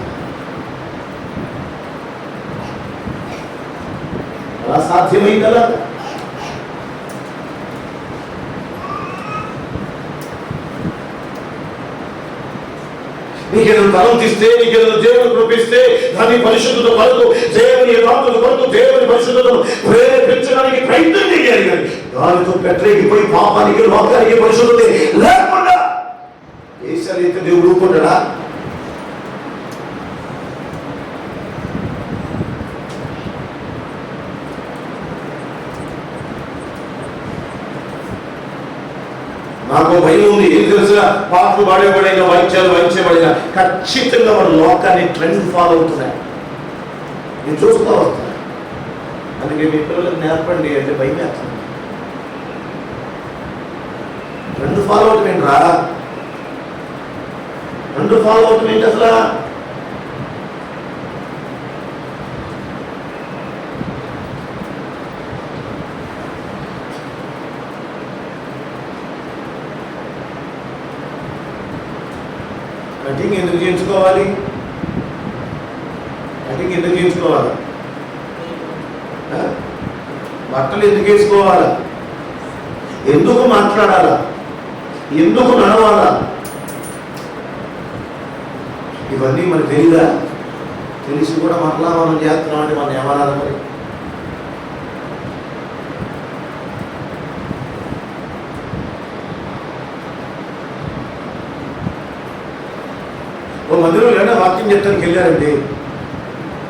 అలా సాధ్యమైందా? నీకేదో తలం తీస్తే, నీకేదో దేవుని కృపిస్తే దాని పరిశుద్ధత కొరకు, దేవుని యథార్థత కొరకు, దేవుని పరిశుద్ధతను ప్రేరేపించడానికి ప్రయత్నం చేయాలి. కానీ దానితో పెట్టలేకి పోయి పాపానికి లోకానికి పరిశుద్ధత లేకుండా దేశాలైతే దేవుడు ఊరుకుంటాడా? నాకు భయం ఉంది. ఏం తెలుసా? పాటలు పాడేవాడైనా, వాయించేవాడైనా ఖచ్చితంగా వాడు లోకాన్ని ట్రెండ్ ఫాలో అవుతున్నాయి. నేను చూస్తూ వస్తాను. అందుకే మీ పిల్లలకు నేర్పండి అంటే భయం వేస్తాను. ట్రెండ్ ఫాలో అవటం ఏంట్రా? ట్రెండ్ ఫాలో అవటం ఏంటి అసలు? కటింగ్ ఎందుకు చేయించుకోవాలి? కటింగ్ ఎందుకు చేయించుకోవాలి? బట్టలు ఎందుకు వేసుకోవాలా? ఎందుకు మాట్లాడాలా? ఎందుకు నడవాలా? ఇవన్నీ మనకు తెలియదా? తెలిసి కూడా మరలా మనం చేస్తున్నాం అంటే మనం ఏమనాలి మరి? ఓ మందిరం లేదా వాక్యం చెప్తానికి వెళ్ళారండి.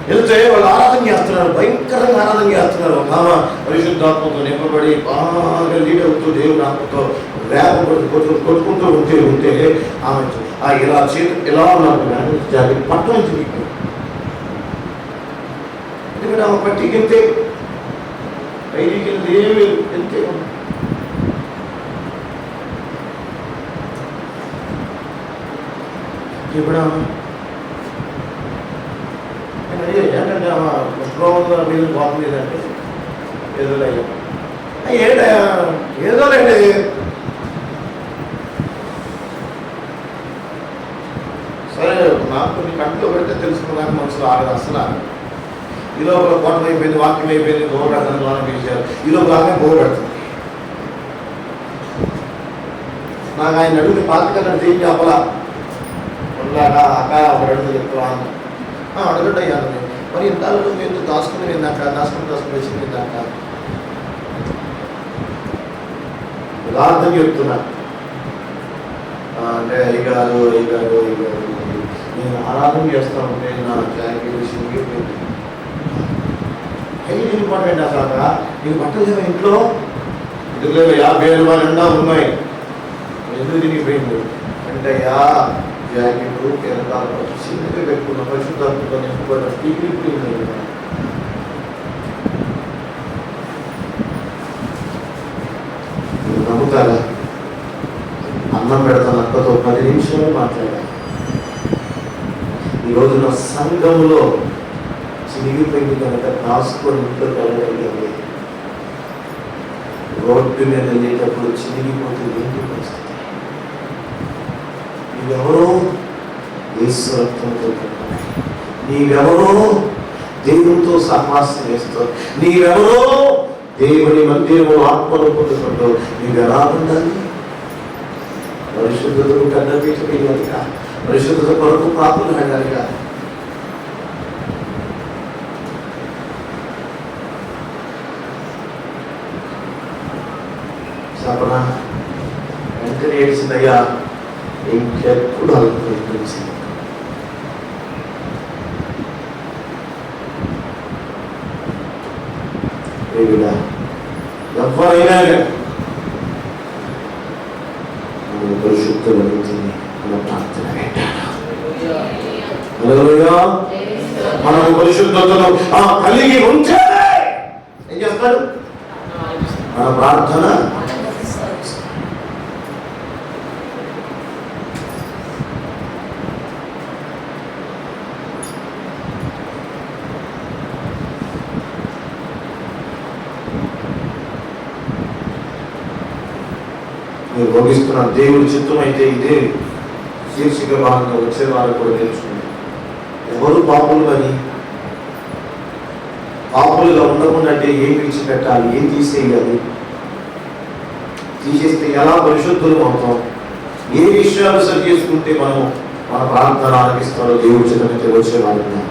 వెళ్తే వాళ్ళు ఆరాధన చేస్తున్నారు, భయంకరంగా ఆరాధన చేస్తున్నారు. కామ పరిశుద్ధాత్మతో నింపబడి బాగా లీడ్ అవుతూ దేవుని ఆత్మతో కొట్టుకుంటూ ఉంటే ఆమె ఇలా ఇలా ఉన్నారు. పట్టణం తిరిగి ఎందుకంటే ఆమె పట్టికి వెళ్తే బయటికి వెళ్తే ఏమి వెళ్తే ఇప్పుడు ఏంటంటే పుష్పంగా మీరు బాగుండేదంటే ఏదోలేండి సరే. నాకు కొన్ని కంట్లో పెడితే తెలుసుకున్నాక మనసులో ఆగదు అసలు. ఈ లోపల కోటం అయిపోయింది, వాక్యం అయిపోయింది, గోవ పెడతాను ద్వారా పిలిచారు. ఈ లోపల ఆమె గోవ పెడుతుంది. నాకు ఆయన అడుగుతే పాతకన్నా ఏం చెప్పాలా అక్క ఒక అడుగు చెప్తాను అడగండి అయ్యాను. మరి ఇంతలో మీరు దాచుకుని దాచుకుని వచ్చింది దాకా యథార్థం చెప్తున్నా. అంటే అయ్యగారు నేను ఆరాధన చేస్తా ఉంటే నా జాగ్రత్త ఇంపార్టెంట్ అసలు. నీకు బట్టలు లేవా ఇంట్లో? ఎందుకు లేవు? 50 రూపాయలు ఎండా ఉన్నాయి. ఎందుకు తినిగిపోయింది అంటే జాకెట్లు కేరళాలు చిన్నగా పెట్టుకున్న పరిశుద్ధాత్మతో నింపబడిన స్పీకర్ నమ్ముతారా? అన్నం పెడతాను అక్కతో 10 నిమిషాలు మాట్లాడాలి. ఈ రోజున సంఘంలో చినిగిపోయింది కనుక రాసుకొని ఇంట్లో కలగలిగింది. రోడ్డు మీద వెళ్ళేటప్పుడు చినిగిపోతే ఏంటి పరిస్థితి? నీవెవరో యేసు రక్తంతో కట్టుకున్నాయి. నీవెవరో దేవునితో సహవాసం చేస్తావు. నీవెవరో దేవుని మందిరము ఆత్మను పొందుకుంటావు. నీవు ఎలా ఉండాలి? పరిశుద్ధతకు పెద్దపీట వేయాలిగా, పరిశుద్ధత కొరకు ప్రార్థన అడగాలిగా. సపన వెంటనే ఏడ్చిందయ్యా, ఇంకెప్పుడు అనుకుంటుంది. ఎవరైనా పరిశుద్ధమవుతుంది అన్న ప్రార్థన మనం పరిశుద్ధతను కలిగి ఉంటే ఏం చేస్తాం? చేస్తాడు? మన ప్రార్థన మీరు భోగిస్తున్న దేవుడి చిత్తం అయితే ఇదే శీర్షిక భాగంగా వచ్చే వారు కూడా తెలుసుకుంటారు. ఎవరు పాపులు అని, పాపులుగా ఉండకుండా అంటే ఏం విడిచిపెట్టాలి, ఏం తీసేయాలి, తీసేస్తే ఎలా పరిశుద్ధులు అవుతాం, ఏ విషయాలు సరి చేసుకుంటే మనం మన ప్రార్థన ఆలకిస్తారో దేవుడి చిత్తమైతే వచ్చే వారిని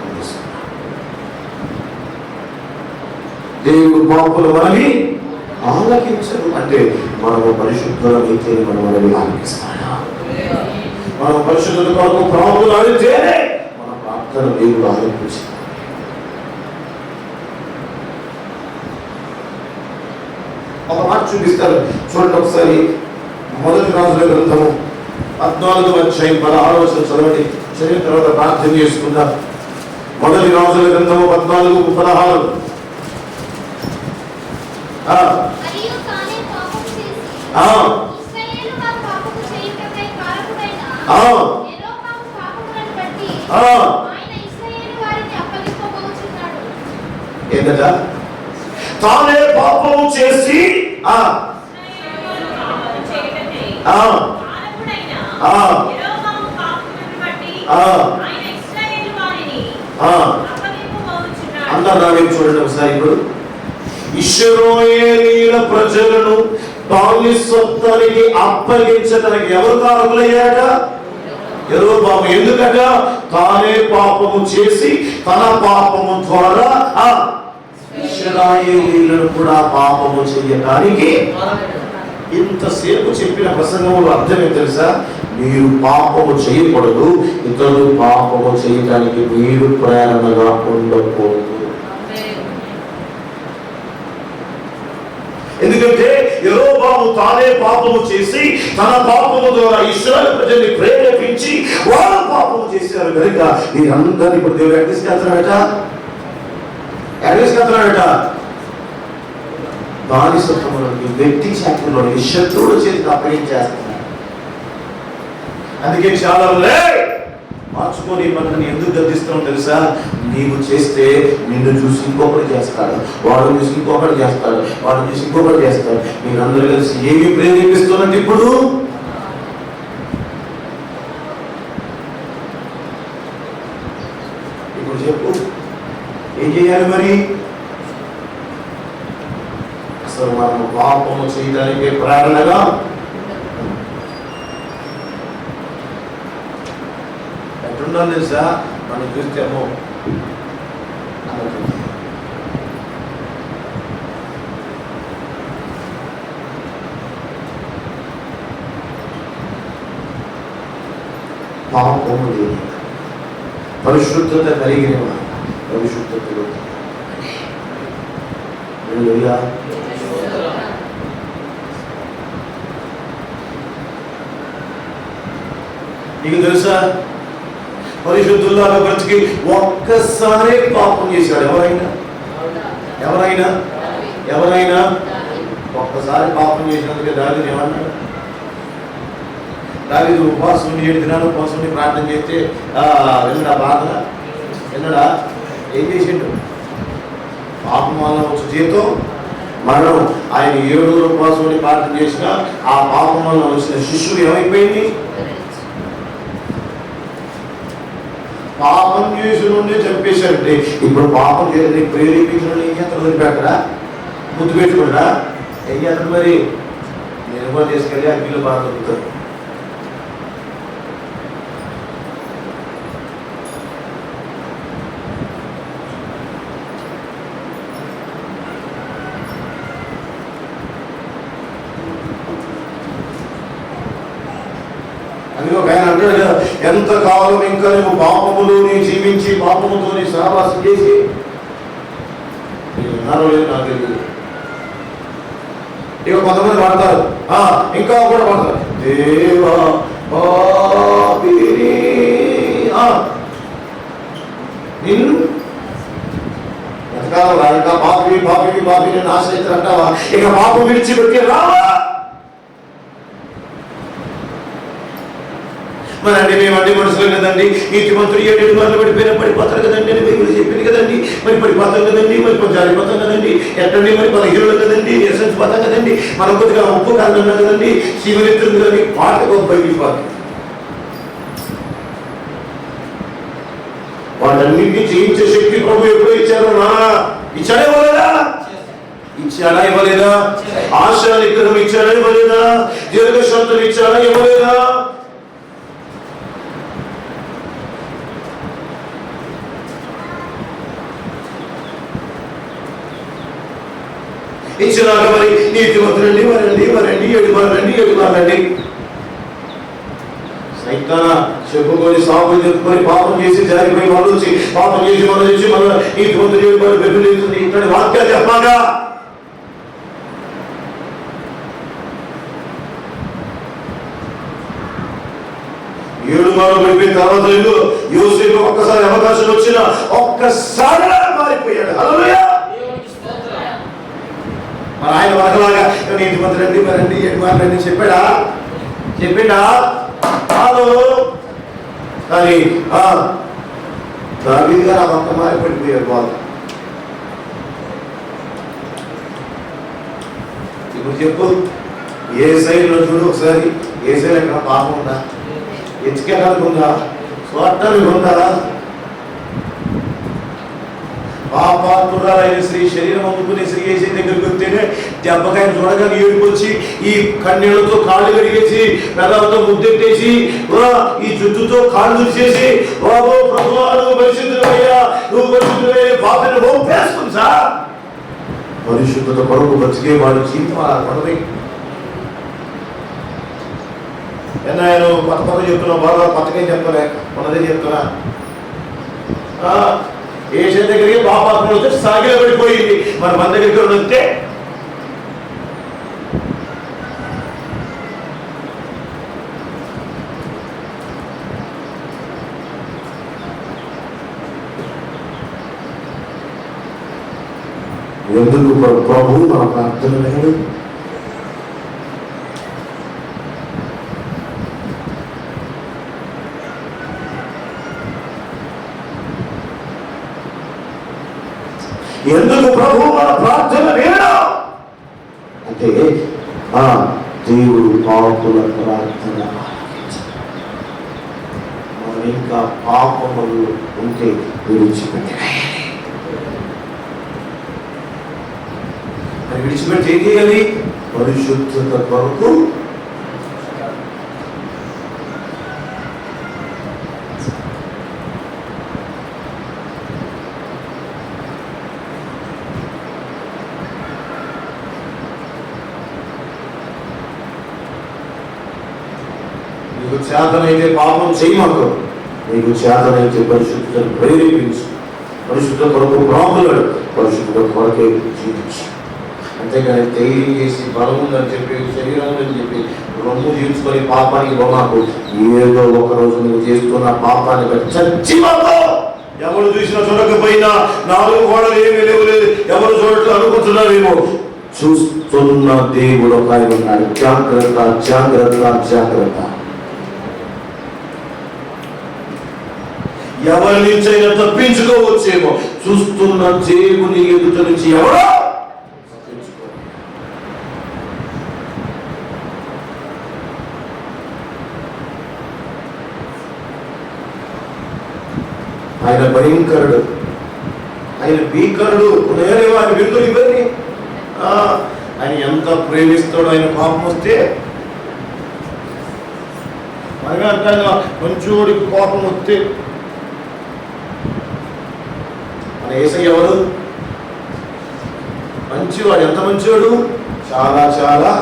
దేవుడు పాపులు మనని ఆలకించరు అంటే మనము పరిశుద్ధులమైతే మనం మనని ఆలకిస్తాడా? మనం పరిశుద్ధుల కొరకు ప్రార్థన ఆడితేనే మన ప్రార్థన దేవుడు ఆలకించారు. ఒక మాట చూపిస్తారు చూడండి ఒకసారి. మొదటి రాజుల గ్రంథము 14వ అధ్యాయం 16వ వచనం చదవండి. చదివిన తర్వాత ప్రార్థన చేసుకుందాం. మొదటి రాజుల గ్రంథము 14:16. మరియు తానే పాపము చేసి ఇశ్రాయేలు వారు పాపము చేయుటకై కారకుడైన యెరొబాము పాపములను బట్టి ఆయన ఇశ్రాయేలు వారిని అప్పగింపబోచున్నాడు. ఏంటట? తానే పాపము చేసి అందరూ చూడండి ఒకసారి. ఇప్పుడు ఇశ్రాయేలీయుల ప్రజలను తాని సొత్తానికి అప్పగించడానికి ఎవరు కారకులయ్యాట? యెరొబాము. ఎందుకట? తానే పాపము చేసి తన పాపము ద్వారా ఇశ్రాయేలీయులను కూడా పాపము చేయడానికి. ఇంతసేపు చెప్పిన ప్రసంగంలో అర్థం ఏం తెలుసా? మీరు పాపము చేయకూడదు, ఇతరులు పాపము చేయడానికి మీరు ప్రేరణగా ఉండకూడదు. ఎందుకంటే యెరొబాము తానే పాపము చేసి తన పాపము ద్వారా ఇశ్రాయేలు ప్రజల్ని ప్రేరేపించి వారు పాపము చేశారు కనుక వీరందరినీ ఇప్పుడు దేవుడు ఎక్కడ తీసుకెళ్తున్నాడట? బానిసత్వంలోకి, వ్యక్తి శాఖలోకి, శత్రువుల చేతికి అప్పగించేస్తున్నాడు. అందుకే చాలా మార్చుకొని మనల్ని ఎందుకు గద్దిస్తాం తెలుసా? నీవు చేస్తే నిన్ను చూసి ఇంకొకటి చేస్తాడు, వాడు చూసి ఇంకొకటి చేస్తాడు, వాడు చూసి ఇంకొకటి చేస్తాడు. మీరందరూ కలిసి ఏమి ప్రేరేపిస్తున్నట్టు ఇప్పుడు? ఇప్పుడు చెప్పు, ఏం చేయాలి మరి? అసలు మనం పాపము చేయడానికి ప్రేరణగా ఎట్లుండాలి తెలుసా? మనం చూస్తేమో పాపము లేని పరిశుద్ధత కలిగిన పరిశుద్ధతలో నీకు తెలుసా? పరిశుద్ధుల్లో బ్రతికి ఒక్కసారి పాపం చేశాడు. ఎవరైనా ఒక్కసారి పాపం చేసినందుకే దావీదు ఏమన్నాడు? దావీదు ఉపవాసం ఉండి 7 దినాలు ఉపవాసం ఉండి ప్రార్థన చేస్తే విన్నడా? బాధ విన్నడా? ఏం చేసిండు? పాపం వల్ల వచ్చే జీతం మరణం. ఆయన 7 రోజులు ఉపవాసం ఉండి ప్రార్థన చేసిన ఆ పాపం వల్ల వచ్చిన శిష్యుడు ఏమైపోయింది? పాపం చేసి నుండి చంపేశారంటే ఇప్పుడు పాపం చేసి ప్రేరేపించిన ఏం చేస్తారు? వదిలిపెట్టరా? గుర్తు పెట్టుకుంటా ఏం చేస్తారు మరి? నేను కూడా తీసుకెళ్ళి అగ్నిలో బాగా దొరుకుతారు. అందుకే ఒక ఆయన అంటాడు కదా, ఎంతకాలం ఇంకా నువ్వు పాపములోని జీవించి పాపముతోని సహవాసం చేసి ఉన్నారో లేదు నాకు తెలియదు. ఇక కొంతమంది పడతారు, ఇంకా కూడా పడతారు, దేవా పాపిని నిన్ను ఎంతకాలం ఇంకా పాపిని నాశనం ఇక పాపం విడిచిపెట్టి రావా? మరి అంటే మేము అన్ని మనుషులు కదండి, నీతిమంతుడు 7 మార్లు పడిపోతారు కదండి అని బైబిల్ చెప్పింది కదండి. మరి పడిపోతాం కదండి, మరి కొంచెం జారిపోతాం కదండి, ఎట్టండి మరి 15 కదండి, నిరసించిపోతాం కదండి, మనం కొద్దిగా ఉప్పు కాదన్నా కదండి, శివరెత్తుంది కదండి. పాటకు ఒక బైబిల్ పాట. వాటన్నింటినీ జయించే శక్తి ప్రభు ఎప్పుడో ఇచ్చారు. ఇచ్చాడా ఇవ్వలేదా? ఇచ్చాడా ఇవ్వలేదా? ఆశా నిగ్రహం ఇచ్చాడా ఇవ్వలేదా? దీర్ఘశాంతం ఇచ్చాడా ఇవ్వలేదా? ఇచ్చినాక మరి నీతిమంతులండి మరండి 7 మార్లండి. సైతానా చెప్పుకొని సాగు చెప్పుకొని పాపం చేసి జారిపోయి వాళ్ళు వచ్చి పాపం చేసి మనం చేసి మన నీతిమంతులు 7 మార్లు బెబ్బులేస్తుంది. ఇక్కడ వాక్యాలు చెప్పాగా ఏడు మార్లు పడిపోయిన తర్వాత యోసేపు ఒక్కసారి అవకాశం వచ్చిన ఒక్కసారి మారిపోయాడు. హల్లెలూయా. మరి ఆయన వరకలాగా నీతిమంతులండి మరండి 7 మార్లండి చెప్పాడా? కాదు. కానీ దావీదు గారు ఆ ఒక్క మారి పడిపోయారు. వాళ్ళు ఇప్పుడు చెప్పు, ఏ శైలిలో చూడు ఒకసారి, ఏ శైలి ఎక్కడ పాపం ఉందా? ఎత్తుకెళ్ళడానికి ఉందా? స్వార్థానికి ఉందా? పాపాత్మురాలైన స్త్రీ శరీరం అమ్ముకునే స్త్రీ వేసే దగ్గరికి వస్తేనే దెబ్బకాయను చూడగానే ఏడుకొచ్చి ఈ కన్నీళ్లతో కాళ్ళు కడిగేసి పెదవులతో ముద్దెట్టేసి ఈ జుట్టుతో కాళ్ళు దుడిచేసి బాబు ప్రభువా నువ్వు పరిశుద్ధులయ్యా, నువ్వు పరిశుద్ధులయ్యా పాపని ఒప్పేసుకుంది సార్. పరిశుద్ధత కొరకు బతికే వాడి జీవితం అలా పడదు. నేను కొత్త చెప్తున్నా, బాగా కొత్తగా చెప్పలే, ఉన్నదే చెప్తున్నా. ఏష దగ్గరికి పాపాత్మలు వచ్చి సాగిలో పడిపోయింది. మరి మన దగ్గరికి వస్తే ఎందుకు ప్రభు మన ప్రార్థన లేదు? ఎందుకు ప్రభు మన ప్రార్థన లేడా అంటే దేవుడు పాపుల ప్రార్థన మనం ఇంకా పాపములు ఉంటే విడిచిపెట్టి ఏం చేయాలి? పరిశుద్ధత కొరకు చేతనైతే పాపం చేయమాకు, నీకు చేతనైతే పరిశుద్ధతను ప్రేరేపించు, పరిశుద్ధ కొరకు ప్రాములాడు, పరిశుద్ధ కొరకే జీవించు. అంతేగాని ధైర్యం చేసి బలం ఉందని చెప్పి శరీరం ఉందని చెప్పి రొమ్ము జీవించుకొని పాపానికి బొమ్మకు ఏదో ఒక రోజు నువ్వు చేస్తున్న పాపాన్ని బట్టి చచ్చిపోతావు. ఎవరు చూసినా చూడకపోయినా 4 గోడలు ఏమీ లేవులేదు, ఎవరు చూడట్లు అనుకుంటున్నారేమో. చూస్తున్న దేవుడు ఒక ఆయన ఉన్నాడు. జాగ్రత్త జాగ్రత్త జాగ్రత్త. ఎవరి నుంచైనా తప్పించుకోవచ్చేమో, చూస్తున్న దేవుని ఎదుట నుంచి ఎవరో ఆయన భయంకరుడు, ఆయన భీకరుడు. నేనేమో ఆయన విందులు ఇవన్నీ ఆయన ఎంత ప్రేమిస్తాడు. ఆయన పాపం వస్తే మనమే అంటాగా మంచోడికి కోపం వస్తే మన యేసయ్య ఎవరు? మంచివాడు. ఎంత మంచివాడు? చాలా చాలా.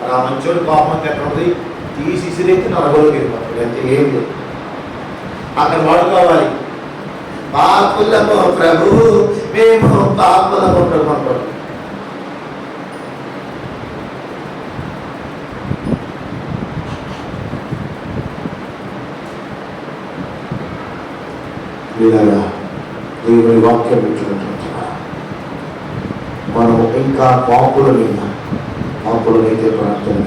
ఆ మంచోడు పాపం అంతా ఎక్కడ ఉంది? తీసిసిరైతే నరగోలోకి వెళ్ళిపోతాడు. అంతే, ఏం లేదు. అక్కడ వాడుకోవాలి. పాపులము ప్రభు, మేము పాపులము ప్రభు అంటాడు. దేవుని వాక్యం పెట్టుకుంటున్నా ఇంకా పాపులనైనా పాపులనైతే ప్రార్థన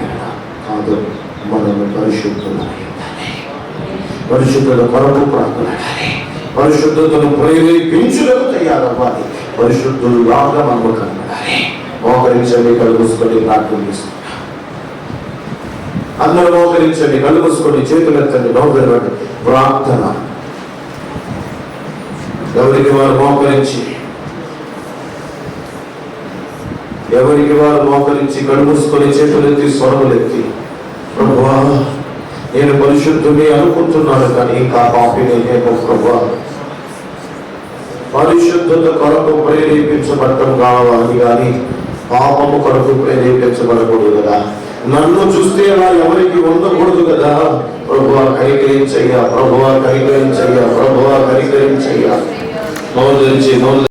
కాదు, మనము పరిశుద్ధులై ఉండాలి. పరిశుద్ధత కొరకు ప్రార్థన, పరిశుద్ధతను ప్రేరేపించుటకు తయారవ్వాలి. పరిశుద్ధులాగా మనము కనబడాలి. మోకరించండి, కళ్ళు మూసుకొని ప్రార్థన చేస్తున్నాం. అందరూ మోకరించండి, కళ్ళు మూసుకొని చేతులు ఎత్తండి, నోకరించండి. ప్రార్థన ఎవరికి వారు మోకరించి కళ్ళు మూసుకొని చేతులెత్తి స్వరములెత్తి, ప్రభువా నేను పరిశుద్ధుని అనుకుంటున్నాను కానీ ఇంకా పాపిని నేను ప్రభువా పరిశుద్ధత కొరకు ప్రేరేపించబడటం కావాలి కానీ పాపము కొరకు ప్రేరేపించబడకూడదు కదా. నన్ను చూస్తే అలా ఎవరికి ఉండకూడదు కదా. ప్రభువా కనికరించయ్యా, ప్రభువా కనికరించయ్యా, ప్రభువా కనికరించయ్యా.